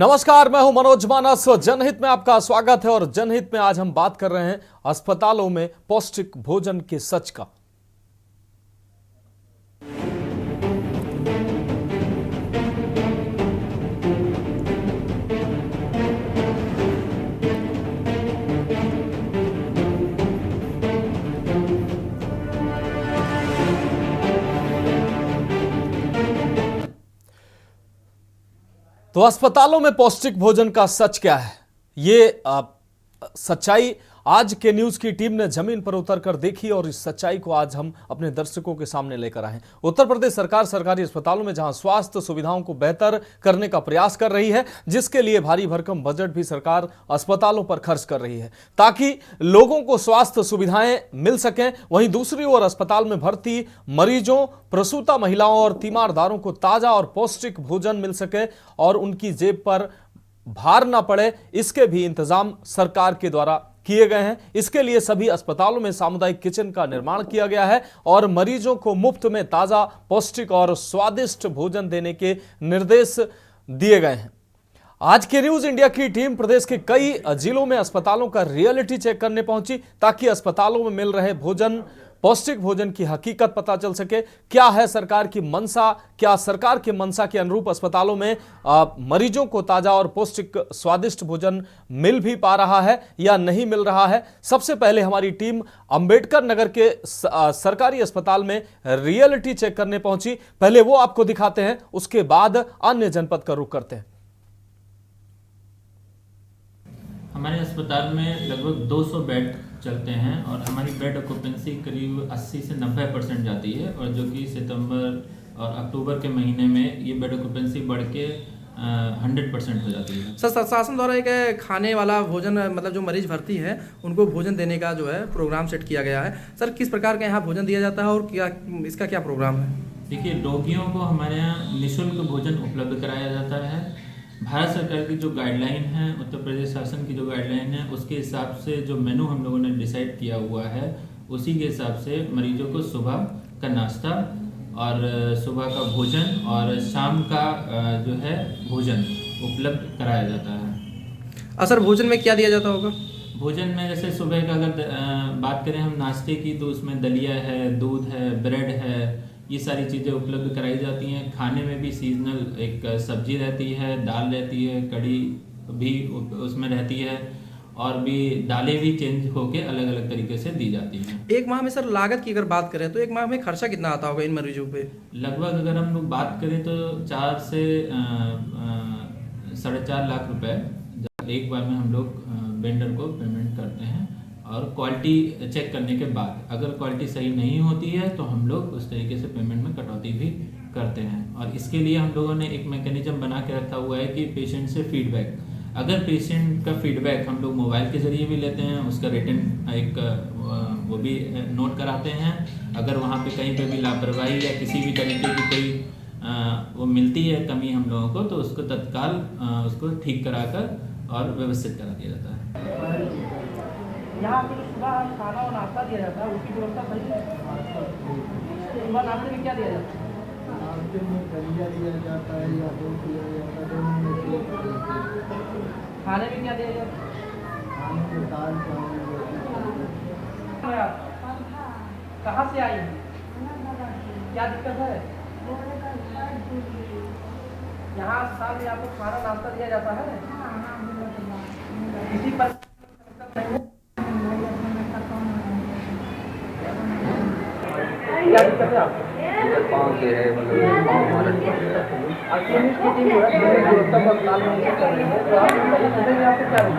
नमस्कार, मैं हूं मनोज मानस। जनहित में आपका स्वागत है और जनहित में आज हम बात कर रहे हैं अस्पतालों में पौष्टिक भोजन के सच का। तो अस्पतालों में पौष्टिक भोजन का सच क्या है, ये सच्चाई आज के न्यूज की टीम ने जमीन पर उतरकर देखी और इस सच्चाई को आज हम अपने दर्शकों के सामने लेकर आए। उत्तर प्रदेश सरकार सरकारी अस्पतालों में जहां स्वास्थ्य सुविधाओं को बेहतर करने का प्रयास कर रही है, जिसके लिए भारी भरकम बजट भी सरकार अस्पतालों पर खर्च कर रही है ताकि लोगों को स्वास्थ्य सुविधाएं मिल सकें। वहीं दूसरी ओर अस्पताल में भर्ती मरीजों, प्रसूता महिलाओं और तीमारदारों को ताजा और पौष्टिक भोजन मिल सके और उनकी जेब पर भार ना पड़े, इसके भी इंतजाम सरकार के द्वारा किए गए हैं। इसके लिए सभी अस्पतालों में सामुदायिक किचन का निर्माण किया गया है और मरीजों को मुफ्त में ताजा, पौष्टिक और स्वादिष्ट भोजन देने के निर्देश दिए गए हैं। आज के न्यूज इंडिया की टीम प्रदेश के कई जिलों में अस्पतालों का रियलिटी चेक करने पहुंची ताकि अस्पतालों में मिल रहे पौष्टिक भोजन की हकीकत पता चल सके। क्या है सरकार की मंशा, क्या सरकार के मंशा के अनुरूप अस्पतालों में मरीजों को ताजा और पौष्टिक स्वादिष्ट भोजन मिल भी पा रहा है या नहीं मिल रहा है। सबसे पहले हमारी टीम अंबेडकर नगर के सरकारी अस्पताल में रियलिटी चेक करने पहुंची। पहले वो आपको दिखाते हैं, उसके बाद अन्य जनपद का रुख करते हैं। हमारे अस्पताल में लगभग 200 बेड चलते हैं और हमारी बेड ऑक्यूपेंसी करीब 80 से 90% जाती है और जो कि सितंबर और अक्टूबर के महीने में ये बेड ऑक्यूपेंसी बढ़ के 100% हो जाती है। सर, शासन द्वारा एक खाने वाला भोजन, मतलब जो मरीज भर्ती है उनको भोजन देने का जो है प्रोग्राम सेट किया गया है। सर, किस प्रकार का यहाँ भोजन दिया जाता है और क्या इसका क्या प्रोग्राम है? देखिए, रोगियों को हमारे यहाँ निःशुल्क भोजन उपलब्ध कराया जाता है। भारत सरकार की जो गाइडलाइन है, उत्तर प्रदेश शासन की जो गाइडलाइन है, उसके हिसाब से जो मेनू हम लोगों ने डिसाइड किया हुआ है, उसी के हिसाब से मरीजों को सुबह का नाश्ता और सुबह का भोजन और शाम का जो है भोजन उपलब्ध कराया जाता है। सर, भोजन में क्या दिया जाता होगा? भोजन में जैसे सुबह का अगर बात करें हम नाश्ते की, तो उसमें दलिया है, दूध है, ब्रेड है, ये सारी चीज़ें उपलब्ध कराई जाती हैं। खाने में भी सीजनल एक सब्जी रहती है, दाल रहती है, कड़ी भी उसमें रहती है और भी दालें भी चेंज होके अलग अलग तरीके से दी जाती हैं। एक माह में सर लागत की अगर बात करें तो एक माह में खर्चा कितना आता होगा इन मरीजों पे? लगभग अगर हम लोग बात करें तो 4 से 4.5 लाख रुपए एक बार में हम लोग वेंडर को पेमेंट करते हैं और क्वालिटी चेक करने के बाद अगर क्वालिटी सही नहीं होती है तो हम लोग उस तरीके से पेमेंट में कटौती भी करते हैं। और इसके लिए हम लोगों ने एक मैकेनिज्म बना के रखा हुआ है कि पेशेंट से फीडबैक, अगर पेशेंट का फीडबैक हम लोग मोबाइल के ज़रिए भी लेते हैं, उसका रिटन एक वो भी नोट कराते हैं। अगर वहाँ पे कहीं पे भी लापरवाही या किसी भी तरीके की कोई वो मिलती है कमी हम लोगों को, तो उसको तत्काल उसको ठीक कराकर और व्यवस्थित करा दिया जाता है। यहाँ पे सुबह खाना और नाश्ता दिया जाता है, उसकी व्यवस्था सही है? सुबह नाश्ते में क्या दिया जाता है? नाश्ते में दलिया दिया जाता है या दूध दिया जाता है। खाने में क्या दिया जाता है? खाने में दाल चावल। कहाँ से आई हैं? क्या दिक्कत है? यहाँ साल में आपको खाना नाश्ता दिया जाता है? इसी पर क्या दिक्कत है आपको? पाँव से है, मतलब पाँव हमारा स्थिति जो है अस्पताल में कर रही है, तो आप आपको क्या बताया?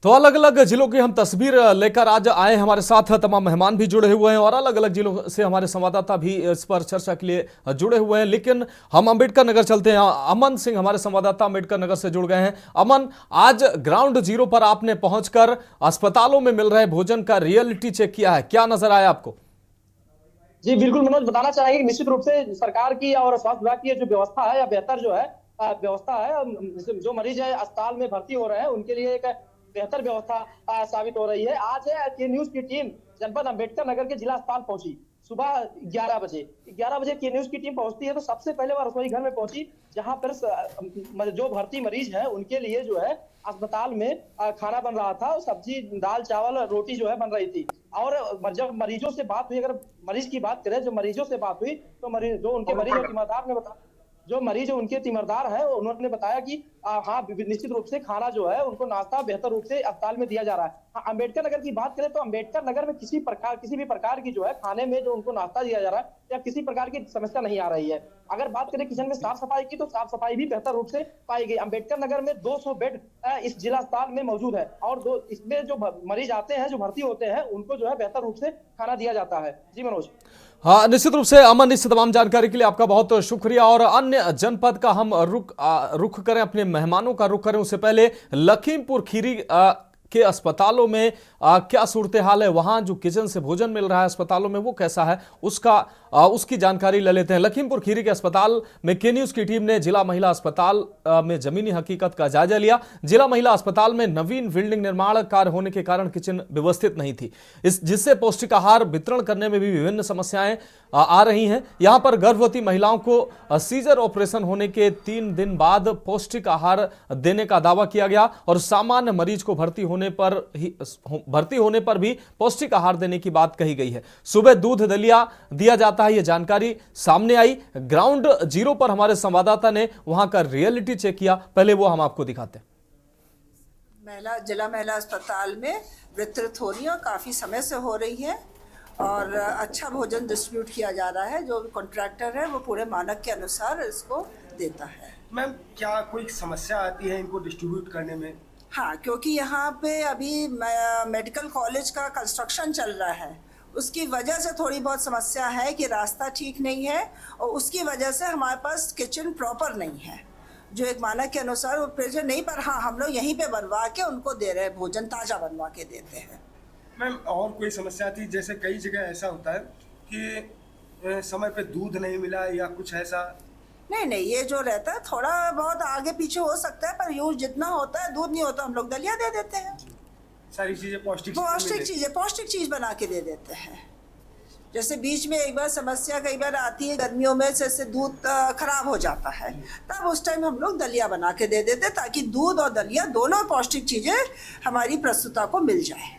तो अलग अलग जिलों की हम तस्वीर लेकर आज आए। हमारे साथ तमाम मेहमान भी जुड़े हुए हैं और अलग अलग जिलों से हमारे संवाददाता भी इस पर चर्चा के लिए जुड़े हुए हैं। लेकिन हम अंबेडकर नगर चलते हैं। अमन सिंह हमारे संवाददाता अंबेडकर नगर से जुड़ गए हैं। अमन, आज ग्राउंड जीरो पर आपने पहुंचकर अस्पतालों में मिल रहे भोजन का रियलिटी चेक किया है, क्या नजर आया आपको? जी बिल्कुल मनोज, बताना चाहेंगे कि निश्चित रूप से सरकार की और स्वास्थ्य विभाग की जो व्यवस्था है या बेहतर जो है व्यवस्था है, जो मरीज है अस्पताल में भर्ती हो रहे हैं उनके लिए एक बेहतर व्यवस्था साबित हो रही है। आज के न्यूज की टीम जनपद अंबेडकर नगर के जिला अस्पताल पहुंची सुबह 11 बजे के न्यूज की टीम पहुंचती है तो सबसे पहले वह रसोई घर में पहुंची, जहां पर जो भर्ती मरीज है उनके लिए जो है अस्पताल में खाना बन रहा था। सब्जी, दाल, चावल, रोटी जो है बन रही थी। और जब मरीजों से बात हुई, अगर मरीज की बात करें, जो मरीजों से बात हुई तो जो उनके मरीज तीमारदार ने बताया, जो मरीज उनके तीमारदार है उन्होंने बताया कि हाँ निश्चित रूप से खाना जो है उनको नाश्ता बेहतर रूप से अस्पताल में दिया जा रहा है। हाँ, अंबेडकर नगर की बात करें तो अंबेडकर नगर में किसी भी प्रकार की जो है खाने में जो उनको नाश्ता दिया जा रहा है या किसी प्रकार की समस्या नहीं आ रही है। अगर बात करें किचन में साफ सफाई की तो साफ सफाई भी बेहतर रूप से पाई गई। अंबेडकर नगर में 200 बेड इस जिला अस्पताल में मौजूद है और इसमें जो मरीज आते हैं, जो भर्ती होते हैं, उनको जो है बेहतर रूप से खाना दिया जाता है। जी मनोज। हाँ, निश्चित रूप से अमन, इस तमाम जानकारी के लिए आपका बहुत शुक्रिया। और अन्य जनपद का हम रुख करें, अपने मेहमानों का रुख करें, उससे पहले लखीमपुर खीरी के अस्पतालों में क्या सूरत हाल है, वहां जो किचन से भोजन मिल रहा है अस्पतालों में वो कैसा है, उसकी जानकारी ले लेते हैं। लखीमपुर खीरी के अस्पताल में के न्यूज की टीम ने जिला महिला अस्पताल में जमीनी हकीकत का जायजा लिया। जिला महिला अस्पताल में नवीन बिल्डिंग निर्माण कार्य होने के कारण किचन व्यवस्थित नहीं थी, जिससे पौष्टिक आहार वितरण करने में भी विभिन्न समस्याएं आ रही हैं। यहां पर गर्भवती महिलाओं को सीजर ऑपरेशन होने के 3 दिन बाद पौष्टिक आहार देने का दावा किया गया और सामान्य मरीज को भर्ती होने पर भी पौष्टिक आहार देने की बात कही गई है। सुबह दूध दलिया दिया जाता है, यह जानकारी सामने आई। ग्राउंड जीरो पर हमारे संवाददाता ने वहां का रियलिटी चेक किया, पहले वो हम आपको दिखाते हैं। जिला महिला अस्पताल में वितरित हो रही है और काफ़ी समय से हो रही है और अच्छा भोजन डिस्ट्रीब्यूट किया जा रहा है। जो कॉन्ट्रैक्टर है वो पूरे मानक के अनुसार इसको देता है। मैम, क्या कोई समस्या आती है इनको डिस्ट्रीब्यूट करने में? हाँ, क्योंकि यहाँ पे अभी मेडिकल कॉलेज का कंस्ट्रक्शन चल रहा है, उसकी वजह से थोड़ी बहुत समस्या है कि रास्ता ठीक नहीं है और उसकी वजह से हमारे पास किचन प्रॉपर नहीं है, जो एक मानक के अनुसार वो प्रेजेंट नहीं। पर हाँ, हम लोग यहीं पे बनवा के उनको दे रहे हैं, भोजन ताज़ा बनवा के देते हैं। मैम, और कोई समस्या थी? जैसे कई जगह ऐसा होता है कि समय पे दूध नहीं मिला या कुछ ऐसा? नहीं, ये जो रहता है थोड़ा बहुत आगे पीछे हो सकता है, पर यूज जितना होता है, दूध नहीं होता, हम लोग दलिया दे देते हैं। सारी चीज़ें पौष्टिक चीज़ बना के दे देते हैं। जैसे बीच में एक बार समस्या कई बार आती है गर्मियों में, जैसे दूध खराब हो जाता है, तब उस टाइम हम लोग दलिया बना के दे देते हैं ताकि दूध और दलिया दोनों पौष्टिक चीज़ें हमारी प्रस्तुता को मिल जाए।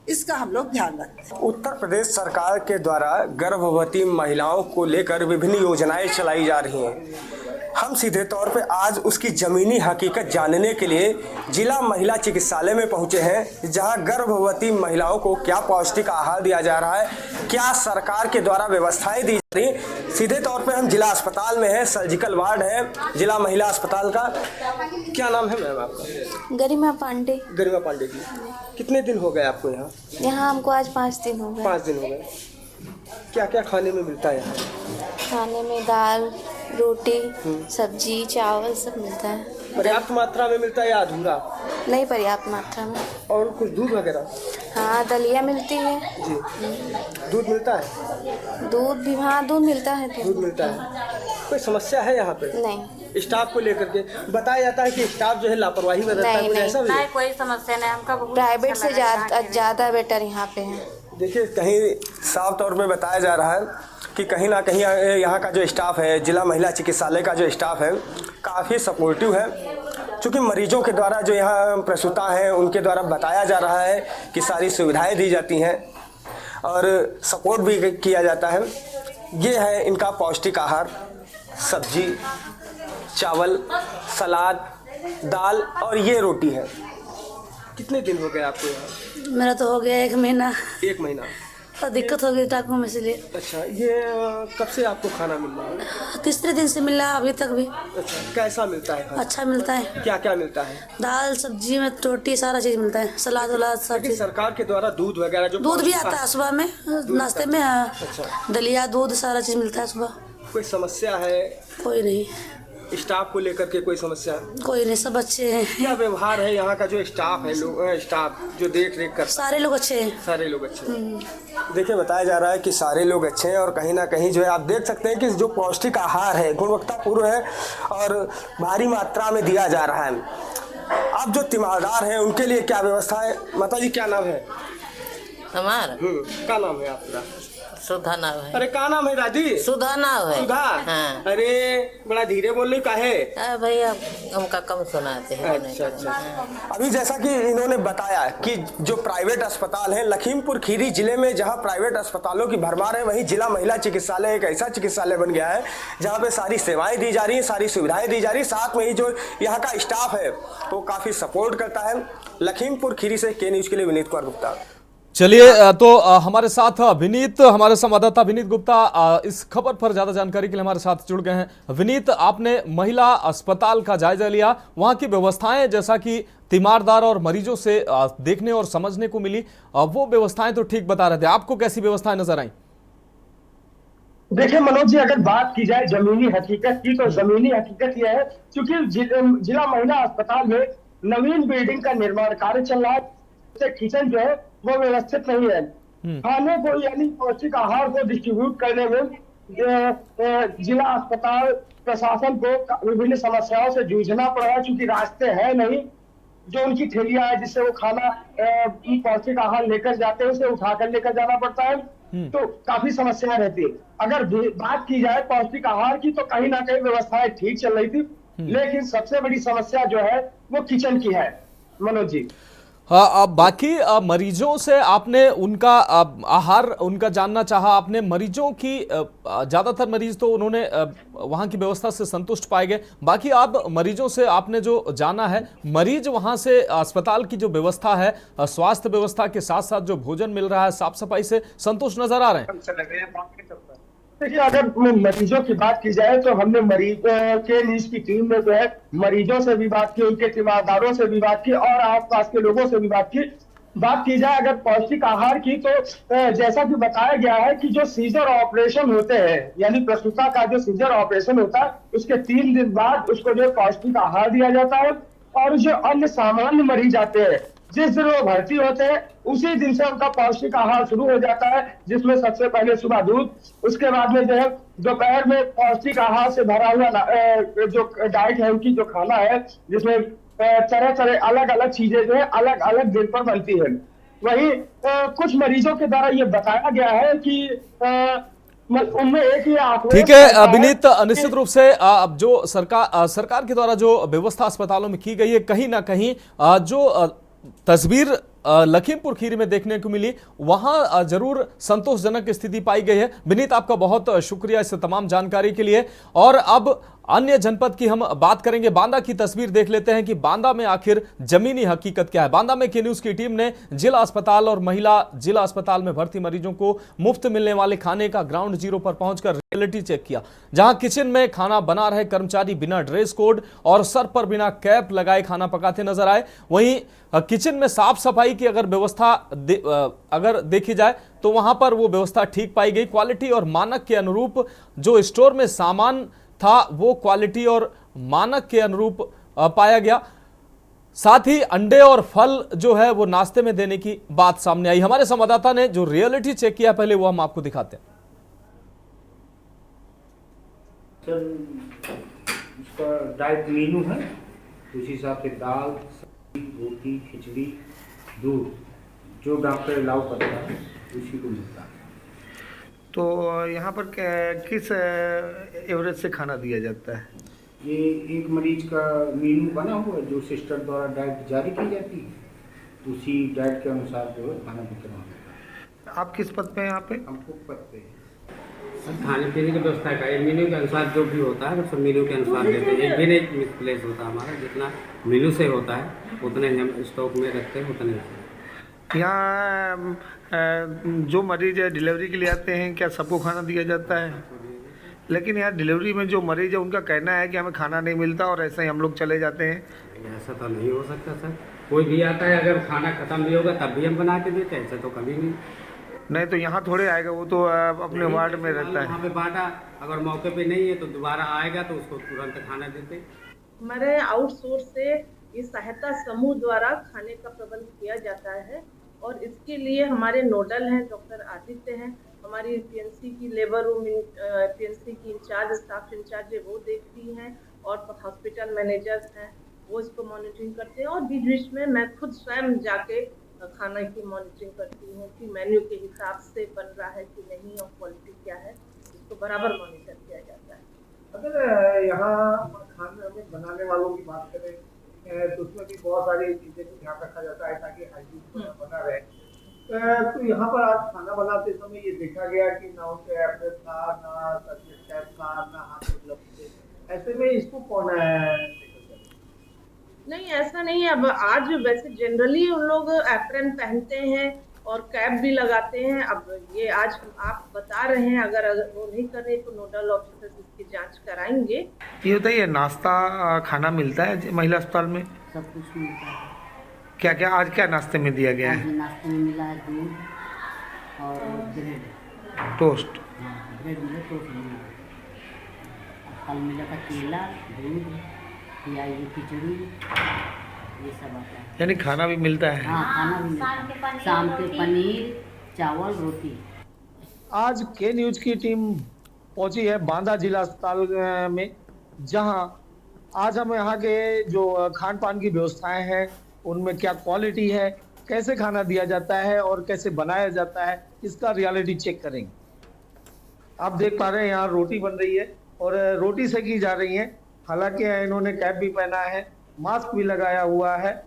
इसका हम लोग ध्यान रखते हैं। उत्तर प्रदेश सरकार के द्वारा गर्भवती महिलाओं को लेकर विभिन्न योजनाएं चलाई जा रही हैं। हम सीधे तौर पे आज उसकी ज़मीनी हकीकत जानने के लिए जिला महिला चिकित्सालय में पहुंचे हैं, जहां गर्भवती महिलाओं को क्या पौष्टिक आहार दिया जा रहा है, क्या सरकार के द्वारा व्यवस्थाएं दी जा रही हैं। सीधे तौर पे हम जिला अस्पताल में हैं, सर्जिकल वार्ड है जिला महिला अस्पताल का। क्या नाम है मैम आपका? गरिमा पांडे। गरिमा पांडे जी, कितने दिन हो गए आपको यहाँ? यहाँ हमको आज 5 दिन हो गए। 5 दिन हो गए। क्या क्या खाने में मिलता है यहाँ? खाने में दाल, रोटी, सब्जी, चावल सब मिलता है। पर्याप्त मात्रा में मिलता है या अधूरा? नहीं, पर्याप्त मात्रा में। और कुछ दूध वगैरह? हाँ, दलिया मिलती है जी। दूध मिलता है? दूध भी, हाँ दूध मिलता है। दूध मिलता है। कोई समस्या है यहाँ पे? नहीं। स्टाफ को लेकर के बताया जाता है कि स्टाफ जो है लापरवाही बरतता है, कुछ ऐसा भी? नहीं, कोई समस्या नहीं। हमका प्राइवेट से ज़्यादा बेटर यहाँ पे है। देखिए, कहीं साफ तौर पे बताया जा रहा है कि कहीं ना कहीं यहाँ का जो स्टाफ है, जिला महिला चिकित्सालय का जो स्टाफ है, काफ़ी सपोर्टिव है। चूँकि मरीजों के द्वारा जो यहाँ प्रसूता हैं उनके द्वारा बताया जा रहा है कि सारी सुविधाएं दी जाती हैं और सपोर्ट भी किया जाता है। ये है इनका पौष्टिक आहार, सब्जी, चावल, सलाद, दाल और ये रोटी है। कितने दिन हो गए आपको यहाँ? मेरा तो हो गया 1 महीना। 1 महीना। तो दिक्कत हो गई टाँकों में, इसलिए। अच्छा, ये कब से आपको खाना मिल रहा है? 3 दिन से मिल रहा है, अभी तक भी। अच्छा, कैसा मिलता है? अच्छा मिलता है। क्या क्या मिलता है? दाल, सब्जी में रोटी, सारा चीज़ मिलता है, सलाद वलाद सब चीज़। सरकार के द्वारा दूध वगैरह जो दूध भी आता है सुबह में, नाश्ते में। अच्छा। दलिया, दूध, सारा चीज़ मिलता है सुबह। कोई समस्या है? कोई नहीं। स्टाफ को लेकर के कोई समस्या? कोई नहीं, सब अच्छे हैं। क्या व्यवहार है यहाँ का जो स्टाफ है, स्टाफ जो देख रेख कर? सारे लोग अच्छे हैं। सारे लोग अच्छे हैं। देखिए, बताया जा रहा है कि सारे लोग अच्छे हैं और कहीं ना कहीं जो है आप देख सकते हैं कि जो पौष्टिक आहार है गुणवत्तापूर्ण है और भारी मात्रा में दिया जा रहा है। आप जो तीमारदार हैं उनके लिए क्या व्यवस्था है? माता जी क्या नाम है? हमारा क्या नाम है आपका? सुधा नाव है। अरे क्या नाम है दादी? सुधा नाव है। सुधा? हाँ। अरे बड़ा धीरे बोल रही काहे? भैया हमका कम सुनाते हैं। अच्छा। अभी जैसा कि इन्होंने बताया कि जो प्राइवेट अस्पताल है लखीमपुर खीरी जिले में, जहां प्राइवेट अस्पतालों की भरमार है, वहीं जिला महिला चिकित्सालय एक ऐसा चिकित्सालय बन गया है जहां पे सारी सेवाएं दी जा रही हैं, सारी सुविधाएं दी जा रही, साथ में ही जो यहाँ का स्टाफ है वो काफी सपोर्ट करता है। लखीमपुर खीरी से के न्यूज के लिए विनीत कुमार गुप्ता। चलिए, तो हमारे साथ विनीत, हमारे संवाददाता विनीत गुप्ता इस खबर पर ज्यादा जानकारी के लिए हमारे साथ जुड़ गए हैं। विनीत, आपने महिला अस्पताल का जायजा लिया, वहां की व्यवस्थाएं जैसा कि तीमारदार और मरीजों से देखने और समझने को मिली, वो व्यवस्थाएं तो ठीक बता रहे थे, आपको कैसी व्यवस्थाएं नजर आई? देखिए मनोज जी, अगर बात की जाए जमीनी हकीकत की, तो जमीनी हकीकत यह है क्योंकि जिला महिला अस्पताल में नवीन बिल्डिंग का निर्माण कार्य चल रहा है, किचन जो है वो व्यवस्थित नहीं है। खाने को यानी पौष्टिक आहार को डिस्ट्रीब्यूट करने में जिला अस्पताल प्रशासन को विभिन्न समस्याओं से जूझना पड़ रहा है, क्योंकि रास्ते हैं नहीं। जो उनकी ठेलियां है जिससे वो खाना पौष्टिक आहार लेकर जाते हैं, उसे उठाकर लेकर जाना पड़ता है, तो काफी समस्याएं रहती है। अगर बात की जाए पौष्टिक आहार की, तो कहीं ना कहीं व्यवस्थाएं ठीक चल रही थी, लेकिन सबसे बड़ी समस्या जो है वो किचन की है मनोज जी। हाँ, बाकी मरीजों से आपने उनका आहार उनका जानना चाहा, आपने मरीजों की ज्यादातर मरीज तो उन्होंने वहां की व्यवस्था से संतुष्ट पाए गए, बाकी आप मरीजों से आपने जो जाना है, मरीज वहां से अस्पताल की जो व्यवस्था है, स्वास्थ्य व्यवस्था के साथ साथ जो भोजन मिल रहा है, साफ सफाई से संतुष्ट नजर आ रहे हैं? देखिए, अगर मरीजों की बात की जाए तो हमने मरीज के न्यूज की टीम में जो है मरीजों से भी बात की, उनके तीमारदारों से भी बात की और आसपास के लोगों से भी बात की। बात की जाए अगर पौष्टिक आहार की, तो जैसा कि बताया गया है कि जो सीजर ऑपरेशन होते हैं, यानी प्रसूता का जो सीजर ऑपरेशन होता है, उसके 3 दिन बाद उसको जो पौष्टिक आहार दिया जाता है। और जो अन्य सामान्य मरीज आते हैं, जिस दिन वो भर्ती होते हैं उसी दिन से उनका पौष्टिक आहार शुरू हो जाता है, जिसमें सबसे पहले सुबह दूध, उसके बाद में जो है दोपहर में पौष्टिक आहार से भरा हुआ जो डाइट है उनकी, जो खाना है, जिसमें तरह तरह अलग अलग चीजें जो है अलग अलग दिन पर बनती है। वहीं कुछ मरीजों के द्वारा ये बताया गया है कि उनमें एक ही ठीक है विनीत, निश्चित रूप से अब जो सरकार के द्वारा जो व्यवस्था अस्पतालों में की गई है, कहीं ना कहीं जो तस्वीर लखीमपुर खीरी में देखने को मिली, वहां जरूर संतोषजनक स्थिति पाई गई है। विनीत, आपका बहुत शुक्रिया इस तमाम जानकारी के लिए। और अब अन्य जनपद की हम बात करेंगे, बांदा की तस्वीर देख लेते हैं कि बांदा में आखिर जमीनी हकीकत क्या है। बांदा में के न्यूज की टीम ने जिला अस्पताल और महिला जिला अस्पताल में भर्ती मरीजों को मुफ्त मिलने वाले खाने का ग्राउंड जीरो पर पहुंचकर रियलिटी चेक किया, जहां किचन में खाना बना रहे कर्मचारी बिना ड्रेस कोड और सर पर बिना कैप लगाए खाना पकाते नजर आए। वहीं किचन में साफ सफाई की अगर व्यवस्था अगर देखी जाए तो वहां पर वो व्यवस्था ठीक पाई गई। क्वालिटी और मानक के अनुरूप जो स्टोर में सामान था वो क्वालिटी और मानक के अनुरूप पाया गया। साथ ही अंडे और फल जो है वो नाश्ते में देने की बात सामने आई। हमारे संवाददाता ने जो रियलिटी चेक किया, पहले वो हम आपको दिखाते हैं। इसका डाइट मेनू है, उस हिसाब से दाल, रोटी, खिचड़ी, दूध जो डॉक्टर अलाउ करता है उसी को मिलता है। तो यहाँ पर किस एवरेज से खाना दिया जाता है? ये एक मरीज का मेनू बना हुआ है जो सिस्टर द्वारा डाइट जारी की जाती है, उसी डाइट के अनुसार जो है खाना वितरण होता है। आप किस पद पे हैं यहाँ पे? हम कुक पद पे हैं। खाने पीने की व्यवस्था का मेन्यू के अनुसार जो भी होता है सब मेन्यू के अनुसार देते हैं। एक भी नहीं मिसप्लेस होता हमारा, जितना मेन्यू से होता है उतने हम स्टॉक में रखते हैं, उतने यहाँ जो मरीज है डिलीवरी के लिए आते हैं, क्या सबको खाना दिया जाता है? लेकिन यहाँ डिलीवरी में जो मरीज है उनका कहना है कि हमें खाना नहीं मिलता और ऐसे ही हम लोग चले जाते हैं। ऐसा तो नहीं हो सकता सर, कोई भी आता है अगर खाना खत्म भी होगा तब भी हम बना के देते हैं, ऐसा तो कभी नहीं। तो यहाँ थोड़े आएगा, वो तो अपने वार्ड में रहता है। वहाँ पे बांटा, अगर मौके पे नहीं है तो दोबारा आएगा तो उसको तुरंत खाना देते। हमारे आउटसोर्स से इस सहायता समूह द्वारा खाने का प्रबंध किया जाता है और इसके लिए हमारे नोडल हैं डॉक्टर आदित्य हैं, हमारी पीएनसी की लेबर रूम पीएनसी की इंचार्ज स्टाफ इंचार्ज है वो देखती हैं और हॉस्पिटल मैनेजर्स हैं वो इसको मॉनिटरिंग करते हैं। और बीच बीच में मैं खुद स्वयं जाके खाना की मॉनिटरिंग करती हूँ कि मेन्यू के हिसाब से बन रहा है कि नहीं और क्वालिटी क्या है, इसको बराबर मॉनिटर किया जाता है। अगर यहाँ खाना में बनाने वालों की बात करें तो उसमें भी बहुत सारी चीज़ें को ध्यान रखा जाता है ताकि हाइजीन बना रहे। तो यहाँ पर आज खाना बनाते समय ये देखा गया कि ना उनके एप्रेस था, ना सर्विस कैप था, ना हाथ में ग्लव्स थे। ऐसे में इसको कौन नहीं, ऐसा नहीं है। अब आज वैसे जनरली उन लोग एप्रन पहनते हैं और कैप भी लगाते हैं। अब ये आज आप बता रहे हैं, अगर वो नहीं कर रहे तो नोडल ऑफिसर्स इसकी जांच कराएंगे। ये बताइए, नाश्ता खाना मिलता है महिला अस्पताल में? सब कुछ मिलता है। क्या क्या आज क्या नाश्ते में दिया गया है? नाश्ते में मिला है दूध और ब्रेड, टोस्ट। हाँ, ब्रेड मिला, टोस्ट मिला। कल मिला था केला, दूध, प्याज की खिचड़ी, ये सब आता है। यानी खाना भी मिलता है? हाँ, खाना भी मिलता है। शाम के पनीर, चावल, रोटी। आज के न्यूज की टीम पहुंची है बांदा जिला अस्पताल में, जहां आज हम यहाँ के जो खान पान की व्यवस्थाएं हैं उनमें क्या क्वालिटी है, कैसे खाना दिया जाता है और कैसे बनाया जाता है, इसका रियलिटी चेक करेंगे। आप देख पा रहे हैं यहाँ रोटी बन रही है और रोटी सेकी जा रही है। हालांकि इन्होंने कैप भी पहना है, मास्क भी लगाया हुआ है,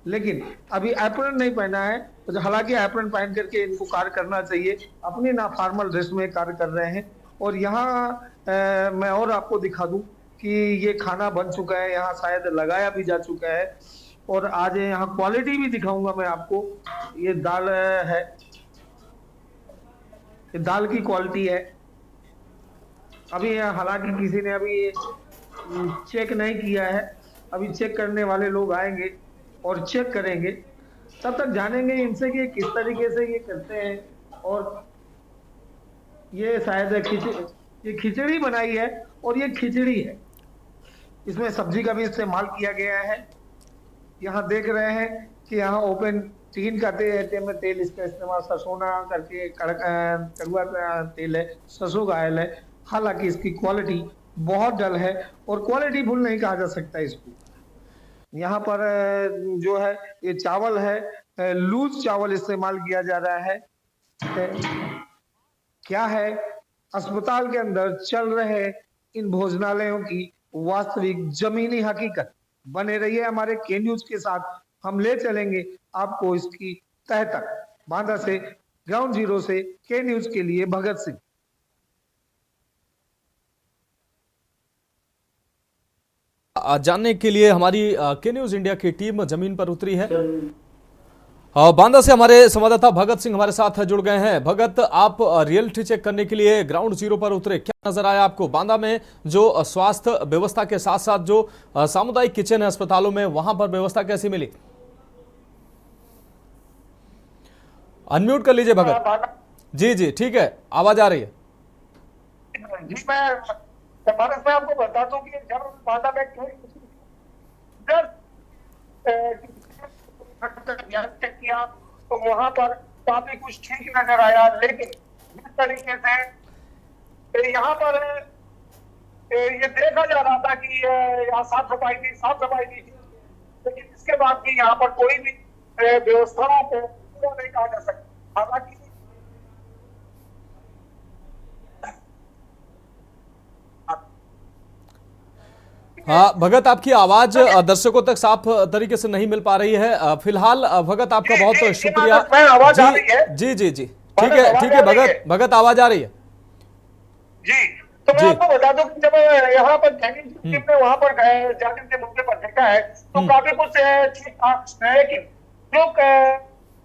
लेकिन अभी एप्रन नहीं पहना है। तो हालांकि एप्रन पहन करके इनको कार्य करना चाहिए, अपनी ना फॉर्मल ड्रेस में कार्य कर रहे हैं। और यहाँ मैं और आपको दिखा दूं कि ये खाना बन चुका है, यहाँ शायद लगाया भी जा चुका है। और आज यहाँ क्वालिटी भी दिखाऊंगा मैं आपको। ये दाल है, ये दाल की क्वालिटी है। अभी हालांकि किसी ने अभी चेक नहीं किया है, अभी चेक करने वाले लोग आएंगे और चेक करेंगे, तब तक जानेंगे इनसे कि किस तरीके से ये करते हैं। और ये शायद ये खिचड़ी बनाई है और ये खिचड़ी है, इसमें सब्जी का भी इस्तेमाल किया गया है। यहाँ देख रहे हैं कि यहाँ ओपन टीन का तेल इसका इस्तेमाल सरसोना करके कड़वा तेल है, सरसों का ऑयल है। हालांकि इसकी क्वालिटी बहुत डल है और क्वालिटी फुल नहीं कहा जा सकता इसको। यहाँ पर जो है ये चावल है, लूज चावल इस्तेमाल किया जा रहा है। क्या है अस्पताल के अंदर चल रहे इन भोजनालयों की वास्तविक जमीनी हकीकत। बने रहिए हमारे के न्यूज के साथ, हम ले चलेंगे आपको इसकी तह तक। बांदा से ग्राउंड जीरो से के न्यूज के लिए भगत सिंह। जानने के लिए हमारी के न्यूज इंडिया की टीम जमीन पर उतरी है। बांदा से हमारे संवाददाता भगत सिंह हमारे साथ जुड़ गए हैं। भगत, आप रियलिटी चेक करने के लिए ग्राउंड जीरो पर उतरे, क्या नजर आया आपको? बांदा में जो स्वास्थ्य व्यवस्था के साथ साथ जो सामुदायिक किचन है अस्पतालों में, वहां पर व्यवस्था कैसी मिली? अनम्यूट कर लीजिए भगत। जी जी ठीक है, आवाज आ रही है जी। मैं आपको बता दूं कि जब बांदा में चेक किया तो वहां पर काफी कुछ ठीक नजर आया, लेकिन जिस तरीके से यहाँ पर ये देखा जा रहा था कि यहाँ साफ सफाई थी, लेकिन इसके बाद भी यहाँ पर कोई भी व्यवस्था को पूरा नहीं कहा जा सकता। हालांकि हाँ भगत, आपकी आवाज दर्शकों तक साफ तरीके से नहीं मिल पा रही है फिलहाल। भगत आपका बहुत शुक्रिया। आवाज आ रही है? जी जी जी ठीक है भगत आवाज आ रही है जी। तो मैं आपको बता दूं कि जब यहाँ पर टीम ने वहां पर जाकर के मुद्दे पर देखा है तो काफी कुछ ठीक था, लेकिन जो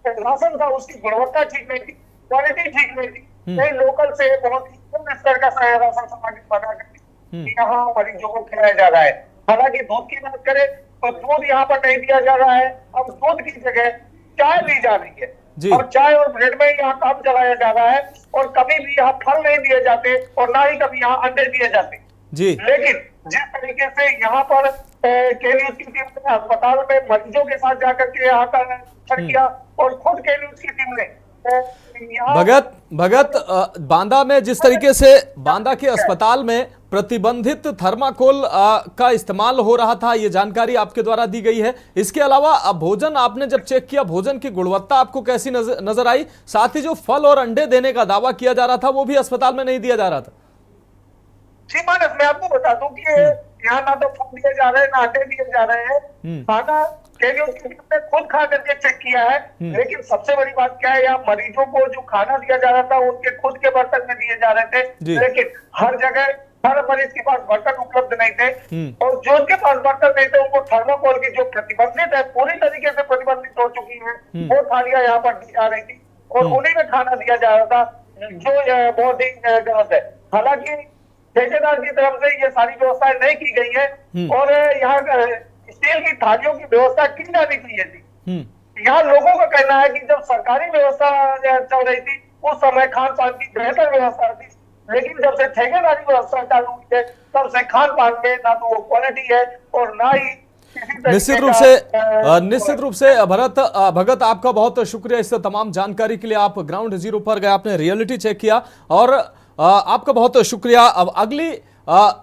राशन था उसकी गुणवत्ता ठीक नहीं थी, क्वालिटी ठीक नहीं थी। कई लोकल से बहुत ही कम स्तर का राशन सामग्री बना करके यहाँ मरीजों को खिलाया जा रहा है। हालांकि दूध की बात करें तो दूध यहाँ पर नहीं दिया जा रहा है, अब दूध की जगह चाय दी जा रही है और चाय और ब्रेड में यहाँ काम चलाया जा रहा है। और कभी भी यहाँ फल नहीं दिए जाते और ना ही कभी यहाँ अंडे दिए जाते जी। लेकिन जिस तरीके से यहाँ पर के न्यूज की टीम ने अस्पताल में मरीजों के साथ जाकर के यहाँ का निरीक्षण किया और खुद के न्यूज की टीम ने भगत बांदा में जिस तरीके से बांदा के अस्पताल में प्रतिबंधित थर्माकोल का इस्तेमाल हो रहा था, ये जानकारी आपके द्वारा दी गई है। इसके अलावा भोजन आपने जब चेक किया, भोजन की गुणवत्ता आपको कैसी नजर आई? साथ ही जो फल और अंडे देने का दावा किया जा रहा था वो भी अस्पताल में नहीं दिया जा रहा था। जी मानस, मैं आपको बता दूं कि यहाँ ना तो फल दिए जा रहे हैं ना अंडे दिए जा रहे हैं। खाना ने खुद खा करके चेक किया है, लेकिन सबसे बड़ी बात क्या है, यहाँ मरीजों को जो खाना दिया जा रहा था उनके खुद के बर्तन में दिए जा रहे थे, लेकिन हर जगह हर मरीज के पास बर्तन उपलब्ध नहीं थे, और जो उनके पास बर्तन नहीं थे उनको थर्माकोल की जो प्रतिबंधित है, पूरी तरीके से प्रतिबंधित हो चुकी है, वो थालियां यहाँ पर दी जा रही थी और उन्हीं में खाना दिया जा रहा था, जो बहुत ही गलत है। हालांकि ठेकेदार की तरफ से ये सारी व्यवस्थाएं नहीं की गई है और यहाँ स्टील की थालियों की व्यवस्था की जानी चाहिए थी। यहाँ लोगों का कहना है कि जब सरकारी व्यवस्था चल रही थी उस समय खान पान की बेहतर व्यवस्था थी, लेकिन जब से ठेकेदारी व्यवस्था चालू हुई है तब से खान पान में ना तो वो क्वालिटी है और ना ही निश्चित रूप से भगत आपका बहुत शुक्रिया इस तमाम जानकारी के लिए। आप ग्राउंड जीरो पर गए, आपने रियलिटी चेक किया और आपका बहुत शुक्रिया। अब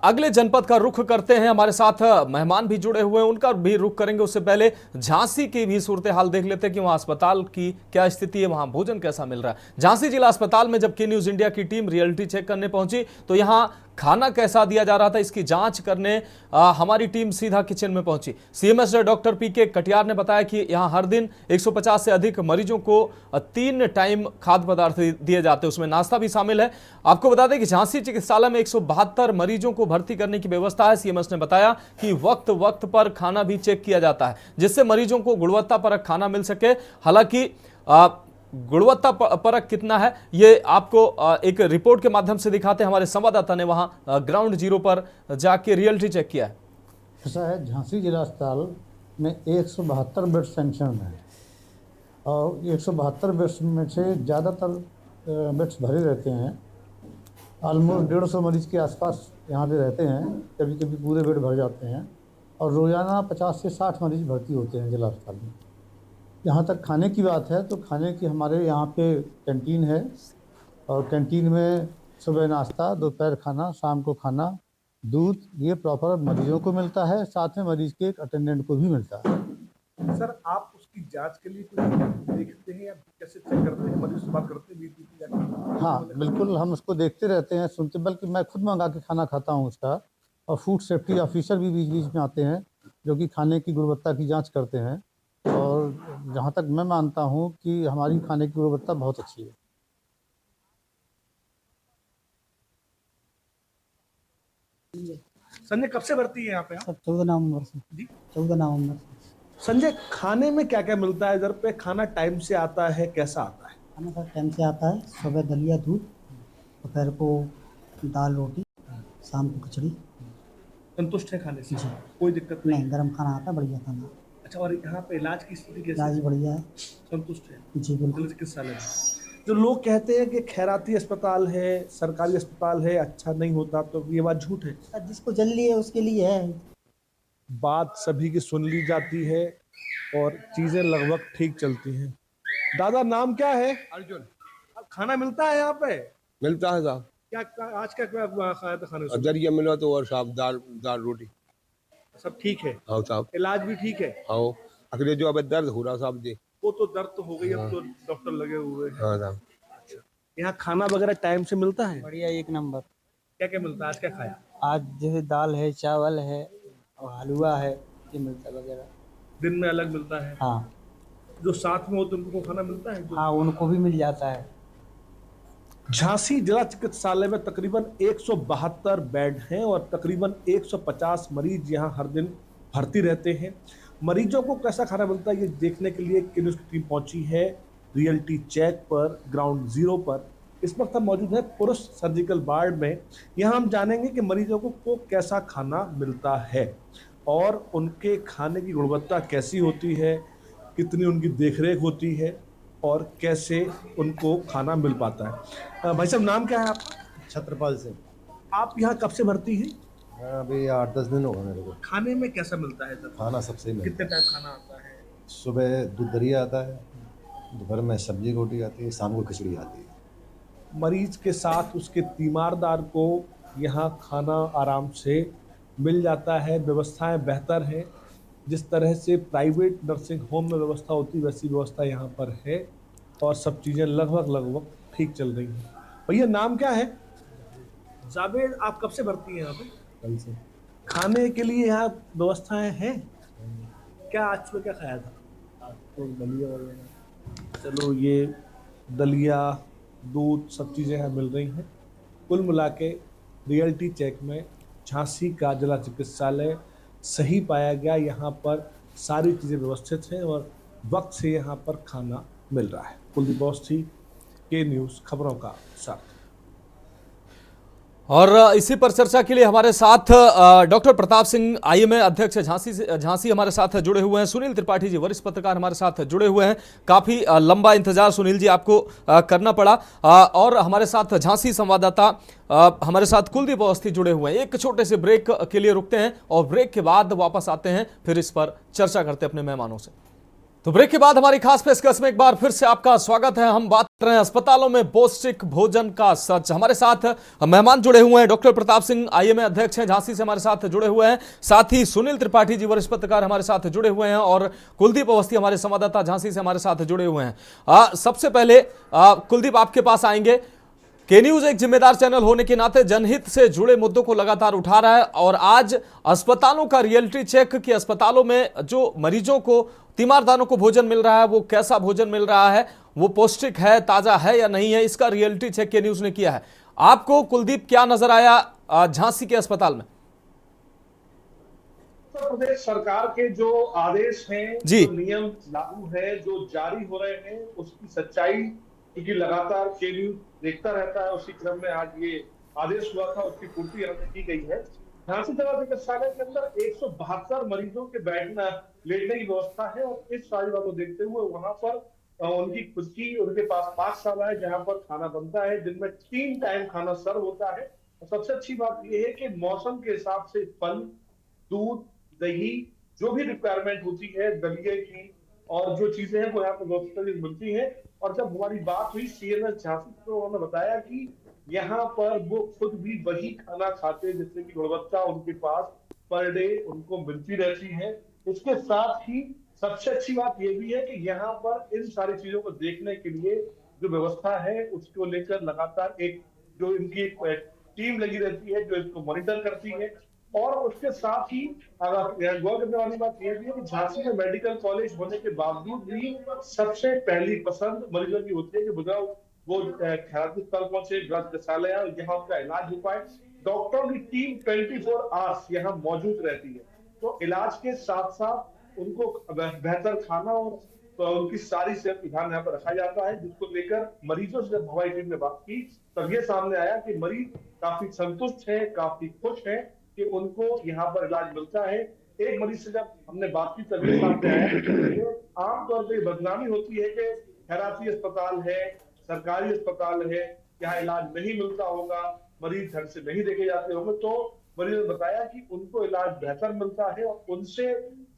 अगले जनपद का रुख करते हैं, हमारे साथ मेहमान भी जुड़े हुए हैं, उनका भी रुख करेंगे। उससे पहले झांसी की भी सूरत हाल देख लेते हैं कि वहां अस्पताल की क्या स्थिति है, वहां भोजन कैसा मिल रहा है। झांसी जिला अस्पताल में जब के न्यूज इंडिया की टीम रियलिटी चेक करने पहुंची तो यहां खाना कैसा दिया जा रहा था इसकी जांच करने हमारी टीम सीधा किचन में पहुंची। सीएमएस डॉक्टर पीके कटियार ने बताया कि यहां हर दिन 150 से अधिक मरीजों को 3 टाइम खाद्य पदार्थ दिए जाते हैं, उसमें नाश्ता भी शामिल है। आपको बता दें कि झांसी चिकित्सालय में 172 मरीजों को भर्ती करने की व्यवस्था है। सीएमएस ने बताया कि वक्त वक्त पर खाना भी चेक किया जाता है जिससे मरीजों को गुणवत्तापरक खाना मिल सके। हालांकि गुणवत्ता परक कितना है ये आपको एक रिपोर्ट के माध्यम से दिखाते हैं। हमारे संवाददाता ने वहां ग्राउंड जीरो पर जाके रियलिटी चेक किया है। ऐसा है, झांसी जिला अस्पताल में 172 बेड सैंक्शन है और 172 बेड्स में से ज़्यादातर बेड्स भरे रहते हैं। ऑलमोस्ट 150 मरीज के आसपास यहाँ पे रहते हैं, कभी कभी पूरे बेड भर जाते हैं और रोज़ाना 50 से 60 मरीज भर्ती होते हैं जिला अस्पताल में। यहाँ तक खाने की बात है तो खाने की हमारे यहाँ पे कैंटीन है और कैंटीन में सुबह नाश्ता, दोपहर खाना, शाम को खाना, दूध, ये प्रॉपर मरीजों को मिलता है, साथ में मरीज के एक अटेंडेंट को भी मिलता है। सर, आप उसकी जांच के लिए कुछ देखते हैं या कैसे चेक करते हैं, मरीज से बात करते हैं? हाँ बिल्कुल, हम उसको देखते रहते हैं, सुनते, बल्कि मैं खुद मंगा के खाना खाता हूँ उसका, और फूड सेफ्टी ऑफिसर भी बीच बीच में आते हैं जो कि खाने की गुणवत्ता की जाँच करते हैं। और जहाँ तक मैं मानता हूँ कि हमारी खाने की गुणवत्ता बहुत अच्छी है। संजय, कब से भर्ती है यहाँ पे? 14 नवंबर से जी, 14 नवंबर। संजय, खाने में क्या क्या मिलता है इधर पे? खाना टाइम से आता है, कैसा आता है? खाना सर टाइम से आता है, सुबह दलिया दूध, दोपहर को दाल रोटी, शाम को खिचड़ी। संतुष्ट है खाने से? कोई दिक्कत नहीं? गर्म खाना आता है, बढ़िया खाना। अच्छा, और यहाँ पे इलाज की स्थिति कैसी? इलाज बढ़िया है। संतुष्ट है जी बिल्कुल। चिकित्सालय में जो लोग कहते हैं कि खैराती अस्पताल है, सरकारी अस्पताल है, अच्छा नहीं होता, तो ये बात झूठ है? जिसको जल्दी है उसके लिए है। बात सभी की सुन ली जाती है और चीजें लगभग ठीक चलती हैं। दादा, नाम क्या है? अर्जुन। खाना मिलता है यहाँ पे? मिलता है साहब। क्या आज क्या खाया था खाने? दलिया मिला तो और साहब दाल रोटी सब ठीक है? हाँ साहब। इलाज भी ठीक है? हाँ, अगले जो अब दर्द हो रहा साहब जी, वो तो दर्द तो हो गई, अब तो डॉक्टर लगे हुए हैं। हाँ साहब। अच्छा, यहाँ खाना वगैरह टाइम से मिलता है? बढ़िया, एक नंबर। क्या क्या मिलता है? आज क्या खाया? आज जैसे दाल है, चावल है और हलवा है, ये मिलता है वगैरह। दिन में अलग मिलता है? हाँ। जो साथ में हो तो उनको खाना मिलता है? हाँ, उनको भी मिल जाता है। झांसी जिला चिकित्सालय में तकरीबन 172 बेड हैं और तकरीबन 150 मरीज यहां हर दिन भर्ती रहते हैं। मरीजों को कैसा खाना मिलता है ये देखने के लिए के न्यूज़ की टीम पहुंची है रियलिटी चेक पर, ग्राउंड जीरो पर। इस वक्त हम मौजूद है पुरुष सर्जिकल वार्ड में। यहाँ हम जानेंगे कि मरीजों को कैसा खाना मिलता है और उनके खाने की गुणवत्ता कैसी होती है, कितनी उनकी देखरेख होती है और कैसे उनको खाना मिल पाता है। भाई साहब, नाम क्या है आपका? छत्रपाल सिंह। आप यहाँ कब से भर्ती हैं? अभी 8-10 दिन हो गए मेरे को। खाने में कैसा मिलता है? खाना सबसे मिलता है। कितने टाइम खाना आता है? सुबह दूध दलिया आता है, दोपहर में सब्जी रोटी आती है, शाम को खिचड़ी आती है। मरीज के साथ उसके तीमारदार को यहाँ खाना आराम से मिल जाता है, व्यवस्थाएं बेहतर हैं। जिस तरह से प्राइवेट नर्सिंग होम में व्यवस्था होती है वैसी व्यवस्था यहाँ पर है और सब चीज़ें लगभग ठीक चल रही हैं। भैया नाम क्या है? जावेद, आप कब से भर्ती हैं यहाँ पे? कल से। खाने के लिए यहाँ व्यवस्थाएं हैं? क्या आज सुबह क्या खाया था? तो दलिया वगैरह। चलो, ये दलिया, दूध, सब चीज़ें यहाँ मिल रही हैं। कुल मिला के रियलिटी चेक में झांसी का जिला चिकित्सालय सही पाया गया। यहाँ पर सारी चीज़ें व्यवस्थित हैं और वक्त से यहाँ पर खाना मिल रहा है। कुलदीप अवस्थी, के न्यूज़ खबरों का साथ। और इसी पर चर्चा के लिए हमारे साथ डॉक्टर प्रताप सिंह IMA अध्यक्ष झांसी हमारे साथ जुड़े हुए हैं। सुनील त्रिपाठी जी वरिष्ठ पत्रकार हमारे साथ जुड़े हुए हैं। काफी लंबा इंतजार सुनील जी आपको करना पड़ा। और हमारे साथ झांसी संवाददाता हमारे साथ कुलदीप अवस्थी जुड़े हुए हैं। एक छोटे से ब्रेक के लिए रुकते हैं और ब्रेक के बाद वापस आते हैं, फिर इस पर चर्चा करते हैं अपने मेहमानों से। तो ब्रेक के बाद हमारी खास पेशकश में एक बार फिर से आपका स्वागत है। हम बात कर रहे हैं अस्पतालों में पौष्टिक भोजन का सच। हमारे साथ मेहमान जुड़े हुए हैं। डॉक्टर प्रताप सिंह IMA अध्यक्ष हैं, झांसी से हमारे साथ जुड़े हुए हैं। साथ ही सुनील त्रिपाठी जी वरिष्ठ पत्रकार हमारे साथ जुड़े हुए हैं और कुलदीप अवस्थी हमारे संवाददाता झांसी से हमारे साथ जुड़े हुए हैं। सबसे पहले कुलदीप आपके पास आएंगे। के न्यूज एक जिम्मेदार चैनल होने के नाते जनहित से जुड़े मुद्दों को लगातार उठा रहा है और आज अस्पतालों का रियलिटी चेक कि अस्पतालों में जो मरीजों को, तीमारदारों को भोजन मिल रहा है वो कैसा भोजन मिल रहा है, वो पौष्टिक है, ताजा है या नहीं है, इसका रियलिटी चेक के न्यूज ने किया है। आपको कुलदीप क्या नजर आया झांसी के अस्पताल में? उत्तर प्रदेश सरकार के जो आदेश हैं, जो नियम लागू है, जो जारी हो रहे हैं, उसकी सच्चाई क्योंकि लगातार के न्यूज देखता रहता है, उसी क्रम में आज ये आदेश हुआ था, उसकी पूर्ति की गई है। झांसी जिला चिकित्सालय के अंदर 172 मरीजों के लेटने की व्यवस्था है और इस सारी बात को देखते हुए वहां पर उनकी खुद की, उनके पास पाकशाला है जहां पर खाना बनता है, दिन में 3 टाइम खाना सर्व होता है। और सबसे अच्छी बात यह है कि मौसम के हिसाब से फल, दूध, दही, जो भी रिक्वायरमेंट होती है दलिए की और जो चीजें हैं वो यहाँ पर व्यवस्थित मिलती है। और जब हमारी बात हुई CNS झांसी तो उन्होंने बताया कि यहाँ पर वो खुद भी वही खाना खाते हैं जिससे की गुणवत्ता उनके पास पर डे उनको मिलती रहती है। इसके साथ ही सबसे अच्छी बात यह भी है कि यहाँ पर इन सारी चीजों को देखने के लिए जो व्यवस्था है उसको लेकर लगातार एक जो इनकी टीम लगी रहती है जो इसको मॉनिटर करती है। और उसके साथ ही गौर करने वाली बात यह भी है कि झांसी में मेडिकल कॉलेज होने के बावजूद भी सबसे पहली पसंद मरीजों की होती है कि बुजुर्ग वो खैराती स्थल पहुंचे, चिकित्सालय यहाँ उनका इलाज हो पाए। डॉक्टरों की टीम 24 आवर्स यहाँ मौजूद रहती है, तो इलाज के साथ साथ उनको बेहतर खाना और तो उनकी सारी सेहत का ध्यान यहाँ पर रखा जाता है, जिसको लेकर मरीजों से जब हमारी टीम ने बात की तब ये सामने आया कि मरीज काफी संतुष्ट है, काफी खुश है कि उनको यहाँ पर इलाज मिलता है। एक मरीज से जब हमने बात की तब ये सामने आया आमतौर पर बदनामी होती है कि खैराती अस्पताल है, सरकारी अस्पताल है, यहाँ इलाज नहीं मिलता होगा, मरीज ढंग से नहीं देखे जाते होंगे। तो मरीज ने बताया कि उनको इलाज बेहतर मिलता है और उनसे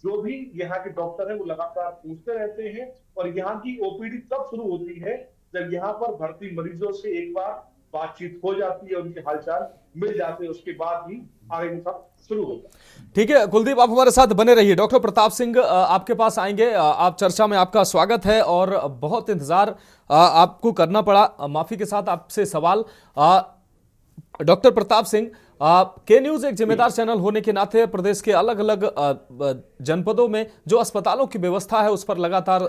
जो भी यहाँ के डॉक्टर है वो लगातार पूछते रहते हैं। और यहाँ की OPD तब शुरू होती है जब यहाँ पर भर्ती मरीजों से एक बार बातचीत हो जाती है, उनके हालचाल मिल जाते हैं, उसके बाद ही आगे का शुरू होता है। ठीक है कुलदीप, आप हमारे साथ बने रहिए। डॉक्टर प्रताप सिंह आपके पास आएंगे। आप चर्चा में आपका स्वागत है और बहुत इंतजार आपको करना पड़ा। माफी के साथ आपसे सवाल। डॉक्टर प्रताप सिंह, के न्यूज एक जिम्मेदार चैनल होने के नाते प्रदेश के अलग अलग जनपदों में जो अस्पतालों की व्यवस्था है उस पर लगातार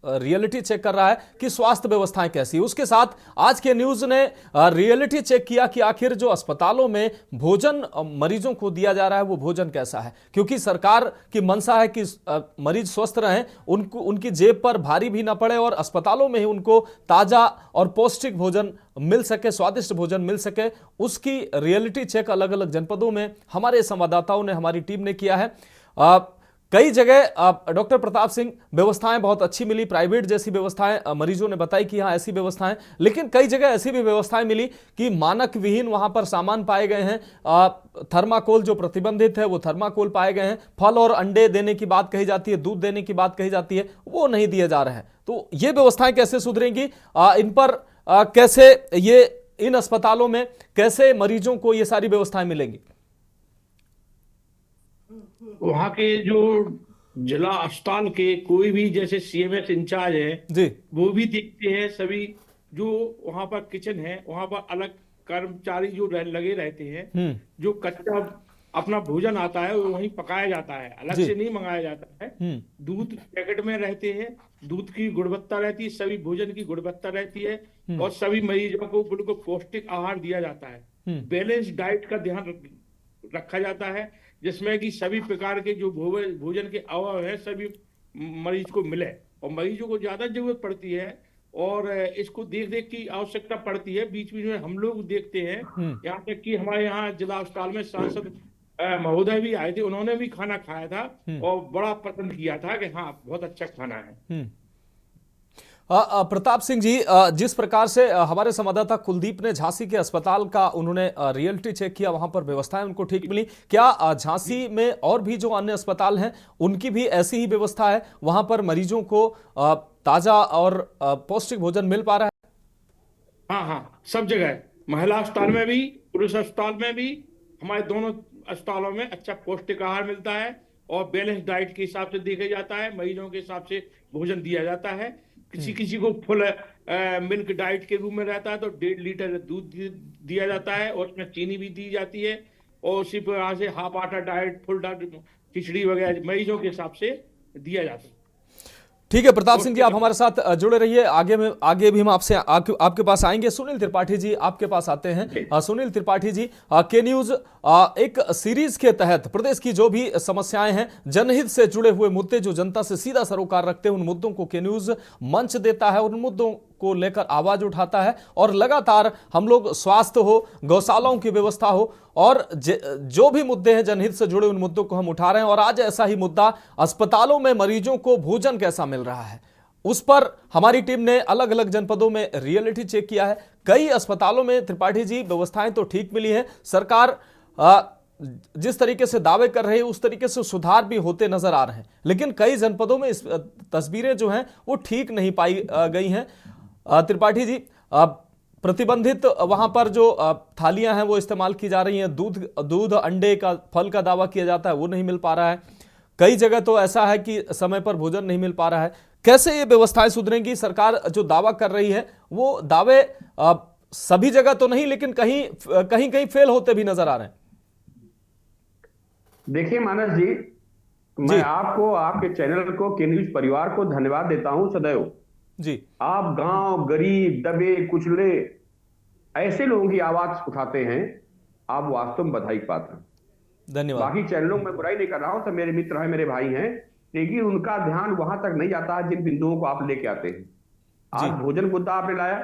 रियलिटी चेक कर रहा है कि स्वास्थ्य व्यवस्थाएं कैसी। उसके साथ आज के न्यूज ने रियलिटी चेक किया कि आखिर जो अस्पतालों में भोजन मरीजों को दिया जा रहा है वो भोजन कैसा है, क्योंकि सरकार की मंशा है कि मरीज स्वस्थ रहें, उनकी जेब पर भारी भी ना पड़े और अस्पतालों में ही उनको ताजा और पौष्टिक भोजन मिल सके, स्वादिष्ट भोजन मिल सके। उसकी रियलिटी चेक अलग अलग जनपदों में हमारे संवाददाताओं ने, हमारी टीम ने किया है। कई जगह डॉक्टर प्रताप सिंह व्यवस्थाएं बहुत अच्छी मिली, प्राइवेट जैसी व्यवस्थाएं मरीजों ने बताई कि हाँ ऐसी व्यवस्थाएं, लेकिन कई जगह ऐसी भी व्यवस्थाएं मिली कि मानक विहीन वहां पर सामान पाए गए हैं। थर्माकोल जो प्रतिबंधित है वो थर्माकोल पाए गए हैं। फल और अंडे देने की बात कही जाती है, दूध देने की बात कही जाती है, वो नहीं दिए जा रहे हैं। तो ये व्यवस्थाएं कैसे सुधरेंगी, इन पर कैसे ये इन अस्पतालों में कैसे मरीजों को ये सारी व्यवस्थाएं मिलेंगी? वहाँ के जो जिला अस्पताल के कोई भी जैसे सीएमएस इंचार्ज है जी, वो भी देखते हैं सभी। जो वहाँ पर किचन है वहाँ पर अलग कर्मचारी जो लगे रहते हैं। जो कच्चा अपना भोजन आता है वो वहीं पकाया जाता है, अलग से नहीं मंगाया जाता है। दूध पैकेट में रहते हैं, दूध की गुणवत्ता रहती है, सभी भोजन की गुणवत्ता रहती है और सभी मरीजों को बिल्कुल पौष्टिक आहार दिया जाता है। बैलेंस डाइट का ध्यान रखा जाता है जिसमें कि सभी प्रकार के जो भोजन के अभाव है सभी मरीज को मिले। और मरीजों को ज्यादा जरूरत पड़ती है और इसको देख देख की आवश्यकता पड़ती है। बीच बीच में हम लोग देखते हैं, यहाँ तक कि हमारे यहाँ जिला अस्पताल में सांसद महोदय भी आए थे, उन्होंने भी खाना खाया था और बड़ा पसंद किया था कि हाँ बहुत अच्छा खाना है। प्रताप सिंह जी, जिस प्रकार से हमारे संवाददाता कुलदीप ने झांसी के अस्पताल का उन्होंने रियलिटी चेक किया, वहां पर व्यवस्थाएं उनको ठीक मिली। क्या झांसी में और भी जो अन्य अस्पताल हैं उनकी भी ऐसी ही व्यवस्था है? वहां पर मरीजों को ताजा और पौष्टिक भोजन मिल पा रहा है? हाँ, सब जगह, महिला अस्पताल में भी, पुरुष अस्पताल में भी, हमारे दोनों अस्पतालों में अच्छा पौष्टिक आहार मिलता है और बैलेंस डाइट के हिसाब से देखा जाता है। मरीजों के हिसाब से भोजन दिया जाता है। किसी को फुल मिल्क डाइट के रूप में रहता है तो 1.5 लीटर दूध दिया जाता है और उसमें चीनी भी दी जाती है। और उसी प्रकार से हाफ आटा डाइट, फुल डाइट, खिचड़ी वगैरह मरीजों के हिसाब से दिया जाता है। ठीक है प्रताप सिंह जी, आप हमारे साथ जुड़े रहिए। आगे भी हम आपसे आपके पास आएंगे। सुनील त्रिपाठी जी, आपके पास आते हैं। सुनील त्रिपाठी जी, के न्यूज एक सीरीज के तहत प्रदेश की जो भी समस्याएं हैं, जनहित से जुड़े हुए मुद्दे जो जनता से सीधा सरोकार रखते हैं, उन मुद्दों को के न्यूज मंच देता है, उन मुद्दों को लेकर आवाज उठाता है और लगातार हम लोग स्वास्थ्य हो, गौशालाओं की व्यवस्था हो और जो भी मुद्दे हैं जनहित से जुड़े, उन मुद्दों को हम उठा रहे हैं। और आज ऐसा ही मुद्दा, अस्पतालों में मरीजों को भोजन कैसा मिल रहा है, उस पर हमारी टीम ने अलग अलग जनपदों में रियलिटी चेक किया है। कई अस्पतालों में त्रिपाठी जी व्यवस्थाएं तो ठीक मिली है, सरकार जिस तरीके से दावे कर रही है उस तरीके से सुधार भी होते नजर आ रहे हैं, लेकिन कई जनपदों में इस तस्वीरें जो हैं वो ठीक नहीं पाई गई हैं। त्रिपाठी जी, प्रतिबंधित वहां पर जो थालियां हैं वो इस्तेमाल की जा रही हैं, दूध अंडे का, फल का दावा किया जाता है वो नहीं मिल पा रहा है। कई जगह तो ऐसा है कि समय पर भोजन नहीं मिल पा रहा है। कैसे ये व्यवस्थाएं सुधरेंगी? सरकार जो दावा कर रही है वो दावे सभी जगह तो नहीं, लेकिन कहीं फेल होते भी नजर आ रहे हैं। देखिए मानस जी, मैं आपको, आपके चैनल को, के न्यूज परिवार को धन्यवाद देता हूं सदैव जी। आप गांव, गरीब, दबे कुचले ऐसे लोगों की आवाज उठाते हैं, आप वास्तव में बधाई पात्र हैं। धन्यवाद। बाकी चैनलों में बुराई नहीं कर रहा हूं, सब मेरे मित्र हैं, मेरे भाई हैं, लेकिन उनका ध्यान वहां तक नहीं जाता है जिन बिंदुओं को आप लेके आते हैं। आज भोजन मुद्दा आपने लाया,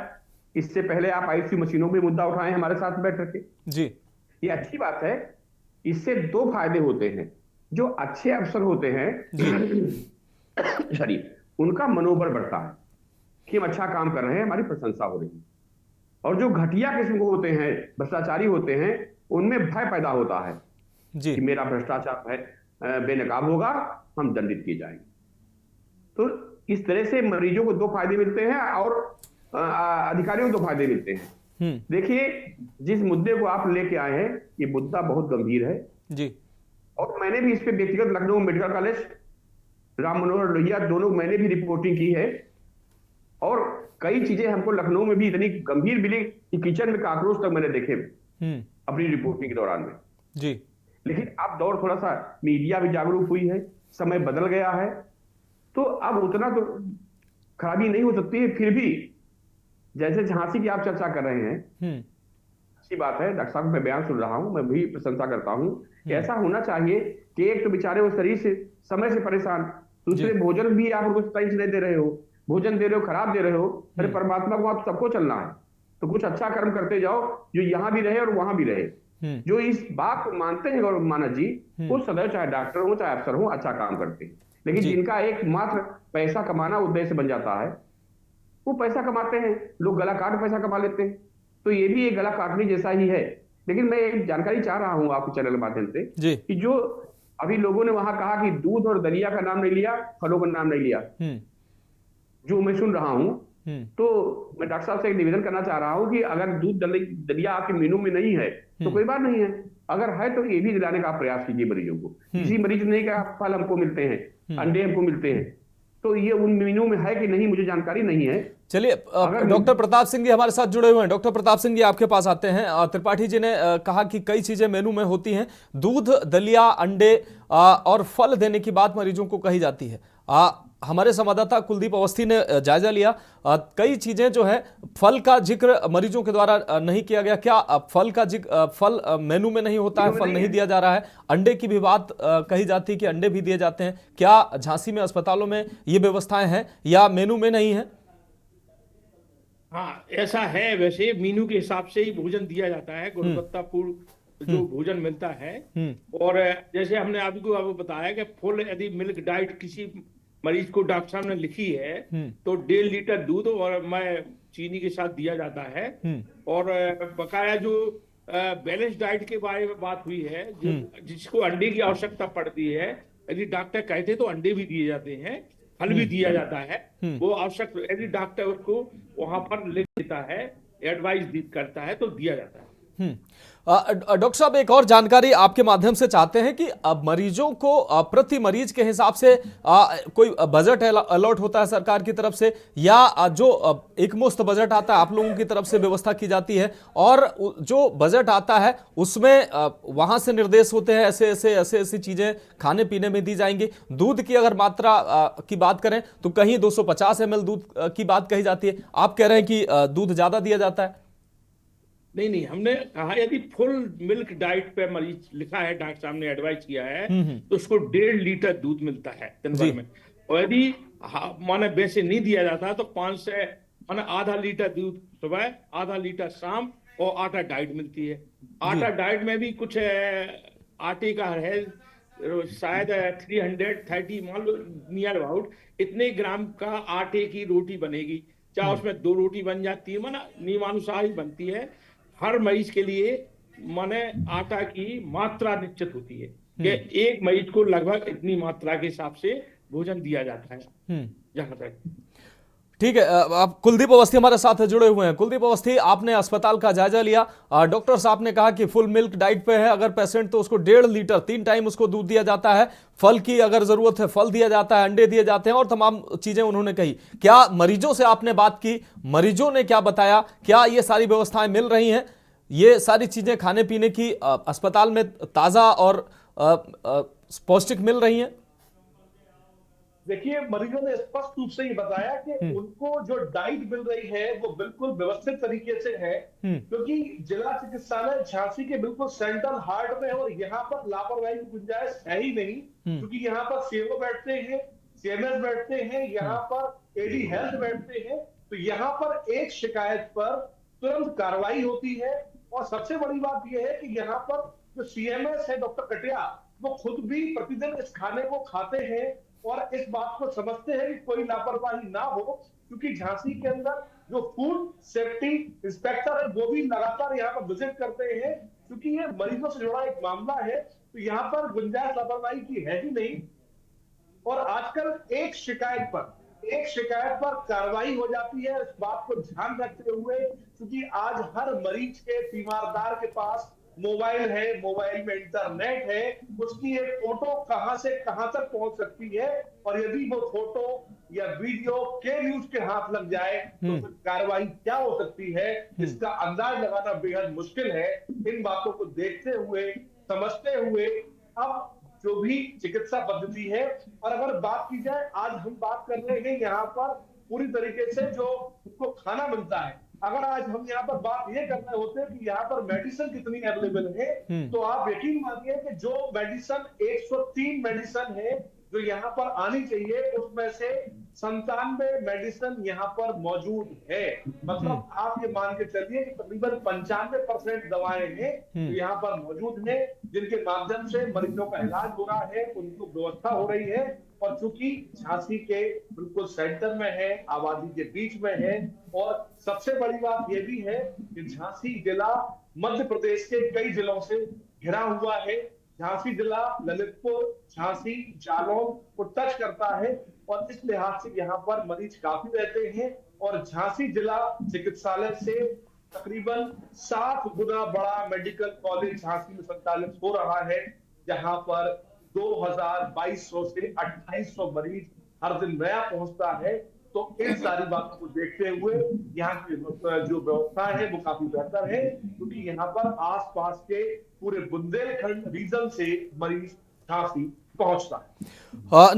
इससे पहले आप आईसीयू मशीनों में मुद्दा उठाए हमारे साथ बैठ करके जी। ये अच्छी बात है। इससे 2 फायदे होते हैं। जो अच्छे अफसर होते हैं सॉरी, उनका मनोबल बढ़ता है कि हम अच्छा काम कर रहे हैं, हमारी प्रशंसा हो रही है। और जो घटिया किस्म को होते हैं, भ्रष्टाचारी होते हैं, उनमें भय पैदा होता है जी। कि मेरा भ्रष्टाचार है बेनकाब होगा, हम दंडित किए जाएंगे। तो इस तरह से मरीजों को 2 फायदे मिलते हैं और अधिकारियों को 2 फायदे मिलते हैं। देखिए, जिस मुद्दे को आप लेके आए हैं, ये मुद्दा बहुत गंभीर है जी। और मैंने भी इस पे व्यक्तिगत लखनऊ मेडिकल कॉलेज, राम मनोहर लोहिया, दोनों मैंने भी रिपोर्टिंग की है। और कई चीजें हमको लखनऊ में भी इतनी गंभीर मिली कि किचन में कॉकरोच तक मैंने देखे अपनी रिपोर्टिंग के दौरान में जी। लेकिन अब दौर थोड़ा सा, मीडिया भी जागरूक हुई है, समय बदल गया है, तो अब उतना तो खराबी नहीं हो सकती है। फिर भी जैसे झांसी की आप चर्चा कर रहे हैं, अच्छी बात है। डॉक्टर साहब मैं बयान सुन रहा हूं, मैं भी प्रशंसा करता हूं कि ऐसा होना चाहिए कि एक तो बेचारे वो शरीर से समय से परेशान, दूसरे भोजन भी आप उनको टाइम से नहीं दे रहे हो, भोजन दे रहे हो, खराब दे रहे हो। अरे परमात्मा को आप सबको चलना है, तो कुछ अच्छा कर्म करते जाओ जो यहाँ भी रहे और वहां भी रहे। जो इस बात को मानते हैं गौरव मानस जी, वो सदैव चाहे डॉक्टर हो चाहे अफसर हो अच्छा काम करते हैं। लेकिन जिनका एकमात्र पैसा कमाना उद्देश्य बन जाता है, वो पैसा कमाते हैं, लोग गला काट पैसा कमा लेते हैं। तो ये भी एक गला काटने जैसा ही है। लेकिन मैं एक जानकारी चाह रहा हूं आपके चैनल के माध्यम से कि जो अभी लोगों ने वहां कहा कि दूध और दलिया का नाम नहीं लिया, फलों का नाम नहीं लिया, जो मैं सुन रहा हूं तो मैं डॉक्टर साहब से एक निवेदन करना चाह रहा हूँ कि अगर दूध दलिया आपके मेनू में नहीं है तो कोई बात नहीं है, अगर है तो ये भी दिलाने का आप प्रयास कीजिए मरीजों को। किसी मरीज ने कहा फल हमको मिलते हैं, अंडे हमको मिलते हैं, तो ये उन मेनू में है कि नहीं मुझे जानकारी नहीं है। चलिए, डॉक्टर प्रताप सिंह जी हमारे साथ जुड़े हुए हैं। डॉक्टर प्रताप सिंह जी आपके पास आते हैं। त्रिपाठी जी ने कहा कि कई चीजें मेनू में होती हैं, दूध, दलिया, अंडे और फल देने की बात मरीजों को कही जाती है। हमारे संवाददाता कुलदीप अवस्थी ने जायजा लिया, कई चीजें जो है फल का जिक्र मरीजों के द्वारा नहीं किया गया। क्या फल का जिक्र, फल मेनू में नहीं होता है, फल नहीं दिया जा रहा है? अंडे की भी बात कही जाती है कि अंडे भी दिए जाते हैं। क्या झांसी में अस्पतालों में ये व्यवस्थाएं हैं या मेनू में नहीं है? हाँ, ऐसा है। वैसे मेनू के हिसाब से ही भोजन दिया जाता है, गुणवत्तापूर्ण जो भोजन मिलता है। और जैसे हमने आपको बताया कि फुल यदि मिल्क डाइट किसी मरीज को डॉक्टर साहब ने लिखी है तो 1.5 लीटर दूध और मैं चीनी के साथ दिया जाता है। और बकाया जो बैलेंस डाइट के बारे में बात हुई है, जिसको अंडे की आवश्यकता पड़ती है, यदि डॉक्टर कहते तो अंडे भी दिए जाते हैं, फल भी दिया जाता है। वो आवश्यक यदि डॉक्टर उसको वहां पर लिख देता है, एडवाइस करता है तो दिया जाता है। डॉक्टर साहब, एक और जानकारी आपके माध्यम से चाहते हैं कि मरीजों को प्रति मरीज के हिसाब से कोई बजट अलॉट होता है सरकार की तरफ से, या जो एक मुश्त बजट आता है आप लोगों की तरफ से व्यवस्था की जाती है, और जो बजट आता है उसमें वहां से निर्देश होते हैं ऐसे चीजें खाने पीने में दी जाएंगी? दूध की अगर मात्रा की बात करें तो कहीं 250 ml दूध की बात कही जाती है, आप कह रहे हैं कि दूध ज्यादा दिया जाता है? नहीं, हमने कहा यदि फुल मिल्क डाइट पे मरीज लिखा है, डॉक्टर साहब ने एडवाइस किया है तो उसको 1.5 लीटर दूध मिलता है दिन भर में। और यदि माने वैसे नहीं दिया जाता तो 5 से माने आधा लीटर दूध सुबह, आधा लीटर शाम, और आटा डाइट मिलती है। आटा डाइट में भी कुछ आटे का है शायद 330 मान लो नियर अबाउट इतने ग्राम का आटे की रोटी बनेगी, चाहे उसमें 2 रोटी बन जाती है, माना नियमानुसार ही बनती है। हर मरीज के लिए माने आटा की मात्रा निश्चित होती है कि एक मरीज को लगभग इतनी मात्रा के हिसाब से भोजन दिया जाता है। जहां तक ठीक है, आप कुलदीप अवस्थी हमारे साथ जुड़े हुए हैं। कुलदीप अवस्थी, आपने अस्पताल का जायजा लिया, डॉक्टर साहब ने कहा कि फुल मिल्क डाइट पे है अगर पेशेंट तो उसको 1.5 लीटर 3 टाइम उसको दूध दिया जाता है, फल की अगर जरूरत है फल दिया जाता है, अंडे दिए जाते हैं और तमाम चीजें उन्होंने कही। क्या मरीजों से आपने बात की, मरीजों ने क्या बताया? क्या ये सारी व्यवस्थाएं मिल रही हैं? ये सारी चीजें खाने पीने की अस्पताल में ताजा और पौष्टिक मिल रही हैं? देखिए, मरीजों ने स्पष्ट रूप से ये बताया कि उनको जो डाइट मिल रही है वो बिल्कुल व्यवस्थित तरीके से है, क्योंकि जिला चिकित्सालय झांसी के बिल्कुल सेंट्रल हार्ट में है और यहाँ पर लापरवाही की गुंजाइश है ही नहीं, क्योंकि यहाँ पर सीएमओ बैठते हैं, सीएमएस बैठते हैं, यहाँ पर एडी हेल्थ बैठते हैं, तो यहाँ पर एक शिकायत पर तुरंत कार्रवाई होती है। और सबसे बड़ी बात यह है कि यहाँ पर जो सीएमएस है डॉक्टर कटिया, वो खुद भी प्रतिदिन इस खाने को खाते हैं और इस बात को समझते हैं कि कोई लापरवाही ना हो, क्योंकि झांसी के अंदर जो फूड सेफ्टी इंस्पेक्टर है वो भी लगातार यहाँ पर विजिट करते हैं, क्योंकि ये मरीजों से जुड़ा एक मामला है, तो यहाँ पर गुंजाइश लापरवाही की है ही नहीं। और आजकल एक शिकायत पर कार्रवाई हो जाती है, इस बात को ध्यान रखते हुए, क्योंकि आज हर मरीज के तीमारदार के पास मोबाइल है, मोबाइल में इंटरनेट है, उसकी एक फोटो कहां से कहां तक पहुंच सकती है, और यदि वो फोटो या वीडियो के न्यूज के हाथ लग जाए तो कार्रवाई क्या हो सकती है, इसका अंदाज लगाना बेहद मुश्किल है। इन बातों को देखते हुए, समझते हुए, अब जो भी चिकित्सा पद्धति है, और अगर बात की जाए, आज हम बात कर रहे हैं यहाँ पर पूरी तरीके से जो उनको खाना मिलता है, अगर आज हम यहाँ पर बात ये कर रहे होते हैं कि यहाँ पर मेडिसिन कितनी अवेलेबल है, तो आप यकीन मानिए कि जो मेडिसिन 103 मेडिसिन है जो यहाँ पर आनी चाहिए, उसमें से 97 मेडिसिन यहाँ पर मौजूद है। मतलब आप ये मान के चलिए कि तकरीबन 95% दवाएं हैं जो यहाँ पर मौजूद हैं, जिनके माध्यम से मरीजों का इलाज हो रहा है, उनको व्यवस्था हो रही है। और चूंकि झांसी के बिल्कुल सेंटर में है, आबादी के बीच में है, और सबसे बड़ी बात यह भी है कि झांसी जिला मध्य प्रदेश के कई जिलों से घिरा हुआ है। झांसी जिला ललितपुर, झांसी, जालौन को टच करता है, और इस लिहाज से यहाँ पर मरीज काफी रहते हैं। और झांसी जिला चिकित्सालय से तकरीबन 7 गुना बड़ा मेडिकल कॉलेज झांसी में संचालित हो रहा है, जहां पर 2200 से 2800 मरीज हर दिन नया पहुंचता है। तो इन सारी बातों को देखते हुए यहाँ की जो व्यवस्था है वो काफी बेहतर है, क्योंकि यहाँ पर आसपास के पूरे बुंदेलखंड रीजन से मरीज झांसी पहुंचता है।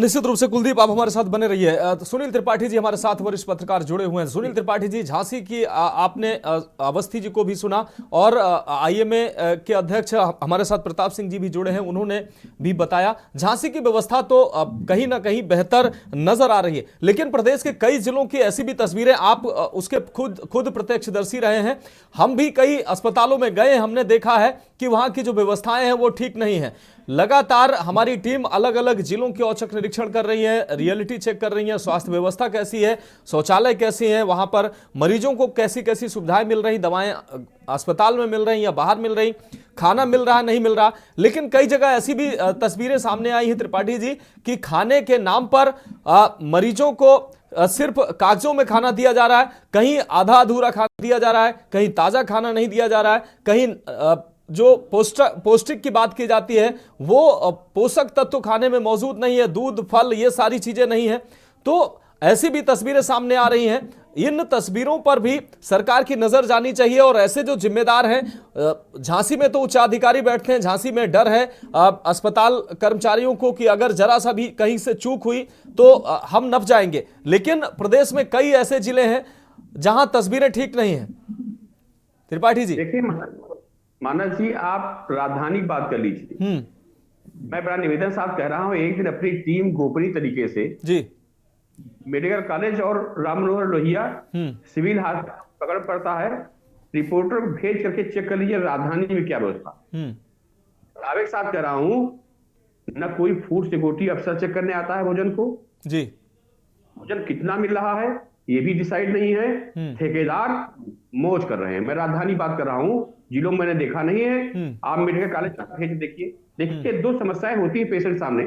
निश्चित रूप से कुलदीप आप हमारे साथ बने रहिए। सुनील त्रिपाठी जी हमारे साथ वरिष्ठ पत्रकार जुड़े हुए हैं। सुनील त्रिपाठी जी, झांसी की आपने अवस्थी जी को भी सुना और आईएमए के अध्यक्ष हमारे साथ प्रताप सिंह जी भी जुड़े हैं, उन्होंने भी बताया झांसी की व्यवस्था तो कहीं ना कहीं बेहतर नजर आ रही है, लेकिन प्रदेश के कई जिलों की ऐसी भी तस्वीरें, आप उसके खुद प्रत्यक्षदर्शी रहे हैं, हम भी कई अस्पतालों में गए, हमने देखा है कि वहां की जो व्यवस्थाएं हैं वो ठीक नहीं है। लगातार हमारी टीम अलग अलग जिलों की औचक निरीक्षण कर रही है, रियलिटी चेक कर रही है, स्वास्थ्य व्यवस्था कैसी है, शौचालय कैसी है, वहां पर मरीजों को कैसी कैसी सुविधाएं मिल रही, दवाएं अस्पताल में मिल रही या बाहर मिल रही, खाना मिल रहा नहीं मिल रहा। लेकिन कई जगह ऐसी भी तस्वीरें सामने आई हैं त्रिपाठी जी कि खाने के नाम पर मरीजों को सिर्फ कागजों में खाना दिया जा रहा है, कहीं आधा अधूरा खाना दिया जा रहा है, कहीं ताजा खाना नहीं दिया जा रहा है, कहीं जो पौष्टिक की बात की जाती है वो पोषक तत्व खाने में मौजूद नहीं है, दूध फल ये सारी चीजें नहीं है। तो ऐसी भी तस्वीरें सामने आ रही हैं। इन तस्वीरों पर भी सरकार की नजर जानी चाहिए और ऐसे जो जिम्मेदार हैं, झांसी में तो उच्चाधिकारी बैठते हैं, झांसी में डर है अस्पताल कर्मचारियों को कि अगर जरा सा भी कहीं से चूक हुई तो हम नप जाएंगे, लेकिन प्रदेश में कई ऐसे जिले हैं जहां तस्वीरें ठीक नहीं है। त्रिपाठी जी देखिए मानस जी, आप राजधानी की बात कर लीजिए। मैं बड़ा निवेदन साथ कह रहा हूं, एक दिन अपनी टीम गोपनीय तरीके से जी मेडिकल कॉलेज और राम मनोहर लोहिया सिविल हास्पिटल पकड़ पड़ता है, रिपोर्टर को भेज करके चेक कर लीजिए राजधानी में क्या व्यवस्था। दावे के साथ कह रहा हूं, न कोई फूड सिक्योरिटी अफसर चेक करने आता है भोजन को जी, भोजन कितना मिल रहा है ये भी डिसाइड नहीं है, ठेकेदार मौज कर रहे हैं। मैं राजधानी बात कर रहा हूं, जिलों में मैंने देखा नहीं है। आप मेडिकल कॉलेज भेज देखिए 2 समस्याएं होती है पेशेंट सामने।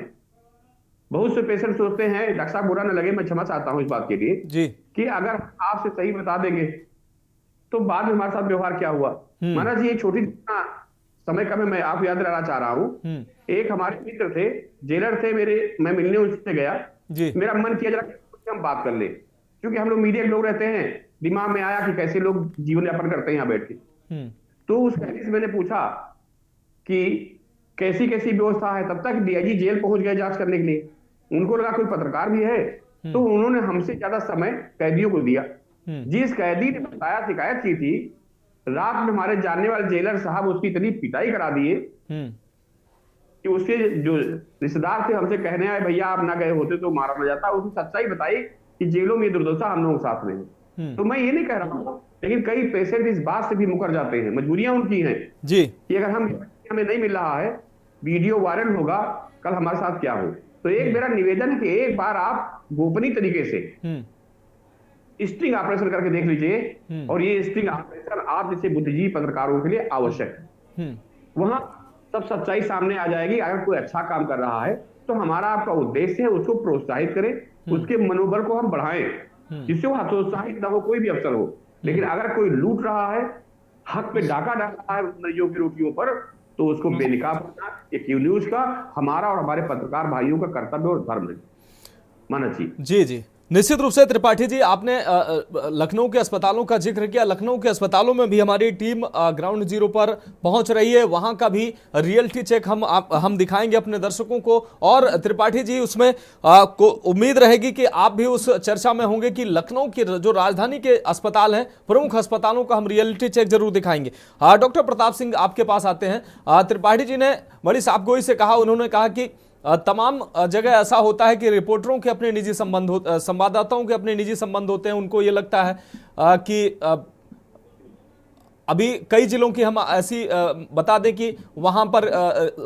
बहुत से पेशेंट सोचते हैं, डॉक्टर साहब बुरा न लगे, मैं क्षमा चाहता हूं इस बात के लिए जी, कि अगर आपसे सही बता देंगे तो बाद में हमारे साथ व्यवहार क्या हुआ। माना जी एक छोटी समय का मैं आपको याद दिलाना चाह रहा हूं। एक हमारे मित्र थे, जेलर थे मेरे, मैं मिलने उनसे गया जी, मेरा मन किया जरा हम बात कर ले, क्योंकि हम लोग मीडिया के लोग रहते हैं, दिमाग में आया कि कैसे लोग जीवन यापन करते हैं यहाँ बैठ के। तो उस कैदी से मैंने पूछा कि कैसी कैसी व्यवस्था है, तब तक डीआईजी जेल पहुंच गए जांच करने के लिए। उनको लगा कोई पत्रकार भी है, तो उन्होंने हमसे ज्यादा समय कैदियों को दिया। जिस कैदी ने बताया शिकायत की थी, रात में हमारे जानने वाले जेलर साहब उसकी इतनी पिटाई करा दिए कि उसके जो रिश्तेदार थे हमसे कहने आए, भैया आप ना गए होते तो मारा न जाता। उसने सच्चाई बताई कि जेलों में दुर्दशा हम लोगों के साथ में है। तो मैं ये नहीं कह रहा हूं, लेकिन कई पेशेंट इस बात से भी मुकर जाते हैं, मजबूरियां उनकी हैं जी, कि अगर हमें नहीं मिल रहा है, वीडियो वायरल होगा, कल हमारे साथ क्या हो। तो एक मेरा निवेदन है कि एक बार आप गोपनीय तरीके से स्टिंग ऑपरेशन करके देख लीजिए, और ये स्टिंग ऑपरेशन आप जैसे बुद्धिजीवी पत्रकारों के लिए आवश्यक है। वहां सब सच्चाई सामने आ जाएगी। अगर कोई अच्छा काम कर रहा है तो हमारा आपका उद्देश्य है उसको प्रोत्साहित करें, उसके मनोबल को हम बढ़ाएं, जिससे वो हतोत्साहित ना हो, कोई भी अफसर हो। लेकिन अगर कोई लूट रहा है, हक पे डाका डाल रहा है मरीजों की रोटियों पर, तो उसको बेनकाब करना ये क्यू न्यूज का हमारा और हमारे पत्रकार भाइयों का कर्तव्य और धर्म है। मानस जी जी निश्चित रूप से त्रिपाठी जी, आपने लखनऊ के अस्पतालों का जिक्र किया। लखनऊ के अस्पतालों में भी हमारी टीम ग्राउंड जीरो पर पहुंच रही है, वहां का भी रियलिटी चेक हम दिखाएंगे अपने दर्शकों को। और त्रिपाठी जी, उसमें उम्मीद रहेगी कि आप भी उस चर्चा में होंगे कि लखनऊ की जो राजधानी के अस्पताल हैं, प्रमुख अस्पतालों का हम रियलिटी चेक जरूर दिखाएंगे। डॉक्टर प्रताप सिंह आपके पास आते हैं। त्रिपाठी जी ने बड़ी साफगोई से कहा, उन्होंने कहा कि तमाम जगह ऐसा होता है कि रिपोर्टरों के अपने निजी संबंध संवाददाताओं के अपने निजी संबंध होते हैं। उनको ये लगता है कि अभी कई जिलों की हम ऐसी बता दें कि वहां पर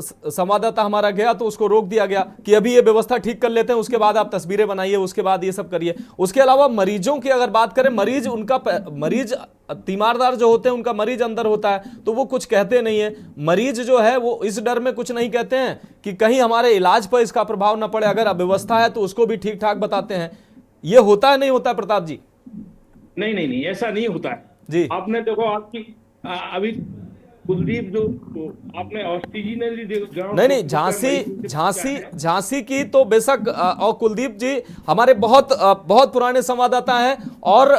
संवाददाता हमारा गया तो उसको रोक दिया गया कि अभी ये व्यवस्था ठीक कर लेते हैं, उसके बाद आप तस्वीरें बनाइए, उसके बाद ये सब करिए। उसके अलावा मरीजों की अगर बात करें, मरीज तीमारदार जो होते हैं उनका मरीज अंदर होता है तो वो कुछ कहते नहीं है। मरीज जो है वो इस डर में कुछ नहीं कहते हैं कि कहीं हमारे इलाज पर इसका प्रभाव ना पड़े। अगर अव्यवस्था है तो उसको भी ठीक ठाक बताते हैं। ये होता है नहीं होता प्रताप जी? नहीं नहीं नहीं, ऐसा नहीं होता है जी। आपने देखो आपकी अभी कुलदीप जो आपने ऑक्सीजनली नहीं, झांसी की तो बेशक और कुलदीप जी हमारे बहुत पुराने संवाददाता हैं और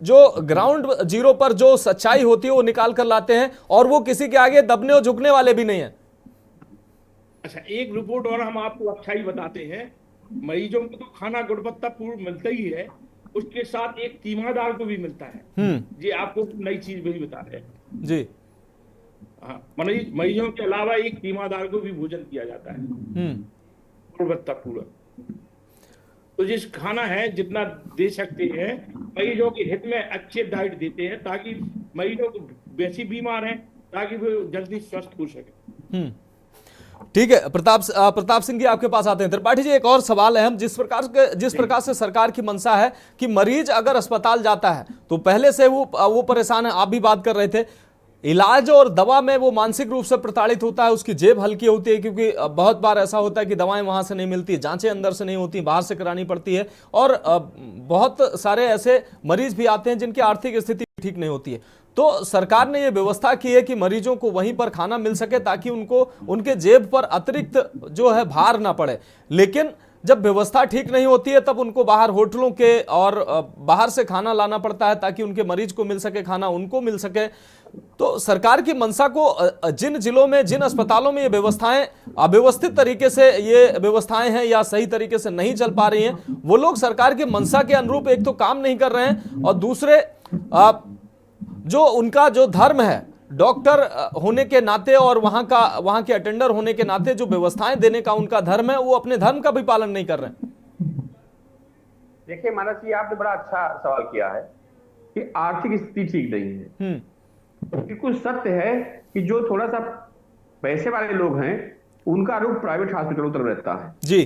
जो ग्राउंड जीरो पर जो सच्चाई होती है वो निकाल कर लाते हैं और वो किसी के आगे दबने और झुकने वाले भी नहीं है। अच्छा, एक रिपोर्ट और हम आपको अच्छाई बताते हैं, मरीजों को तो खाना गुणवत्तापूर्ण मिलता ही है, उसके साथ एक तीमारदार को भी मिलता है। जी आपको नई चीज भी बता रहे हैं जी। हाँ, मरीजों के अलावा एक तीमारदार को भी भोजन किया जाता है गुणवत्तापूर्ण। तो जिस खाना है जितना दे सकते हैं, मरीजों के हित में अच्छे डाइट देते हैं ताकि मरीजों को वैसे बीमार हैं ताकि वो जल्दी स्वस्थ हो सके। ठीक है, प्रताप सिंह जी आपके पास आते हैं। त्रिपाठी जी, एक और सवाल है, हम जिस प्रकार से सरकार की मंशा है कि मरीज अगर अस्पताल जाता है तो पहले से वो परेशान है, आप भी बात कर रहे थे, इलाज और दवा में वो मानसिक रूप से प्रताड़ित होता है, उसकी जेब हल्की होती है क्योंकि बहुत बार ऐसा होता है कि दवाएं वहां से नहीं मिलती, जांचें अंदर से नहीं होती, बाहर से करानी पड़ती है और बहुत सारे ऐसे मरीज भी आते हैं जिनकी आर्थिक स्थिति ठीक नहीं होती है। तो सरकार ने ये व्यवस्था की है कि मरीजों को वहीं पर खाना मिल सके ताकि उनको उनके जेब पर अतिरिक्त जो है भार ना पड़े, लेकिन जब व्यवस्था ठीक नहीं होती है तब उनको बाहर होटलों के और बाहर से खाना लाना पड़ता है ताकि उनके मरीज को मिल सके, खाना उनको मिल सके। तो सरकार की मंशा को जिन जिलों में, जिन अस्पतालों में ये व्यवस्थाएं अव्यवस्थित तरीके से ये व्यवस्थाएं हैं या सही तरीके से नहीं चल पा रही हैं, वो लोग सरकार की मंशा के अनुरूप एक तो काम नहीं कर रहे हैं और दूसरे जो उनका जो धर्म है डॉक्टर होने के नाते और वहां के अटेंडर होने के नाते जो व्यवस्थाएं देने का उनका धर्म है, वो अपने धर्म का भी पालन नहीं कर रहे हैं। देखिए मानस जी, आपने बड़ा अच्छा सवाल किया है कि आर्थिक स्थिति ठीक नहीं है। बिल्कुल सत्य है कि जो थोड़ा सा पैसे वाले लोग हैं उनका रुख प्राइवेट हॉस्पिटलों तरफ रहता है जी।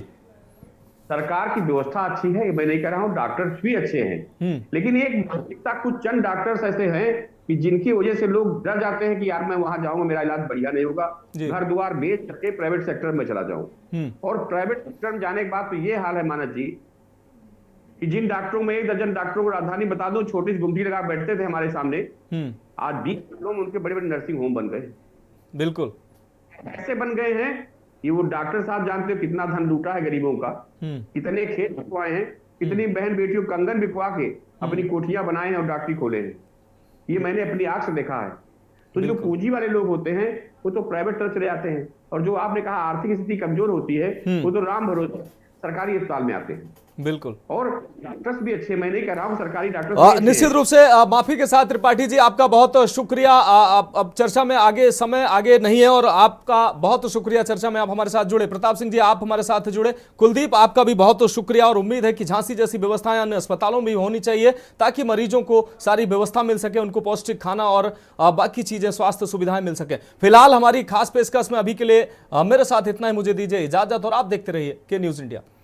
सरकार की व्यवस्था अच्छी है, मैं नहीं कह रहा हूं, डॉक्टर्स भी अच्छे हैं, लेकिन एक मानसिकता कुछ चंद डॉक्टर्स ऐसे हैं कि जिनकी वजह से लोग डर जाते हैं कि यार मैं वहां जाऊंगा मेरा इलाज बढ़िया नहीं होगा, घर द्वार बेच करके प्राइवेट सेक्टर में चला जाऊं। और प्राइवेट सेक्टर में जाने के बाद तो ये हाल है मानस जी कि जिन डॉक्टरों में 1 दर्जन डॉक्टरों को राजधानी बता दो छोटी सी गुमटी लगा बैठते थे हमारे सामने, आज 20 जिलों में उनके बड़े बड़े नर्सिंग होम बन गए। बिल्कुल ऐसे बन गए हैं कि वो डॉक्टर साहब जानते हो कितना धन लूटा है गरीबों का, कितने खेत बिकवाए हैं, कितनी बहन बेटियों कंगन बिकवा के अपनी कोठियां बनाए हैं और डॉक्टरी खोले हैं। ये मैंने अपनी आंख से देखा है। तो जो पूंजी वाले लोग होते हैं वो तो प्राइवेट तरफ चले जाते हैं, और जो आपने कहा आर्थिक स्थिति कमजोर होती है वो तो राम भरोसे सरकारी अस्पताल में आते हैं। बिल्कुल, और डॉक्टर्स भी अच्छे, मैं नहीं कह रहा हूं सरकारी डॉक्टर्स निश्चित रूप से माफी के साथ त्रिपाठी जी आपका बहुत शुक्रिया। अब चर्चा में समय आगे नहीं है और आपका बहुत शुक्रिया, चर्चा में आप हमारे साथ जुड़े। प्रताप सिंह जी आप हमारे साथ जुड़े। कुलदीप आपका भी बहुत शुक्रिया और उम्मीद है कि झांसी जैसी व्यवस्थाएं अन्य अस्पतालों में भी होनी चाहिए ताकि मरीजों को सारी व्यवस्था मिल सके, उनको पौष्टिक खाना और बाकी चीजें, स्वास्थ्य सुविधाएं मिल सके। फिलहाल हमारी खास पेशकश में अभी के लिए मेरे साथ इतना ही, मुझे दीजिए इजाजत और आप देखते रहिए के न्यूज इंडिया।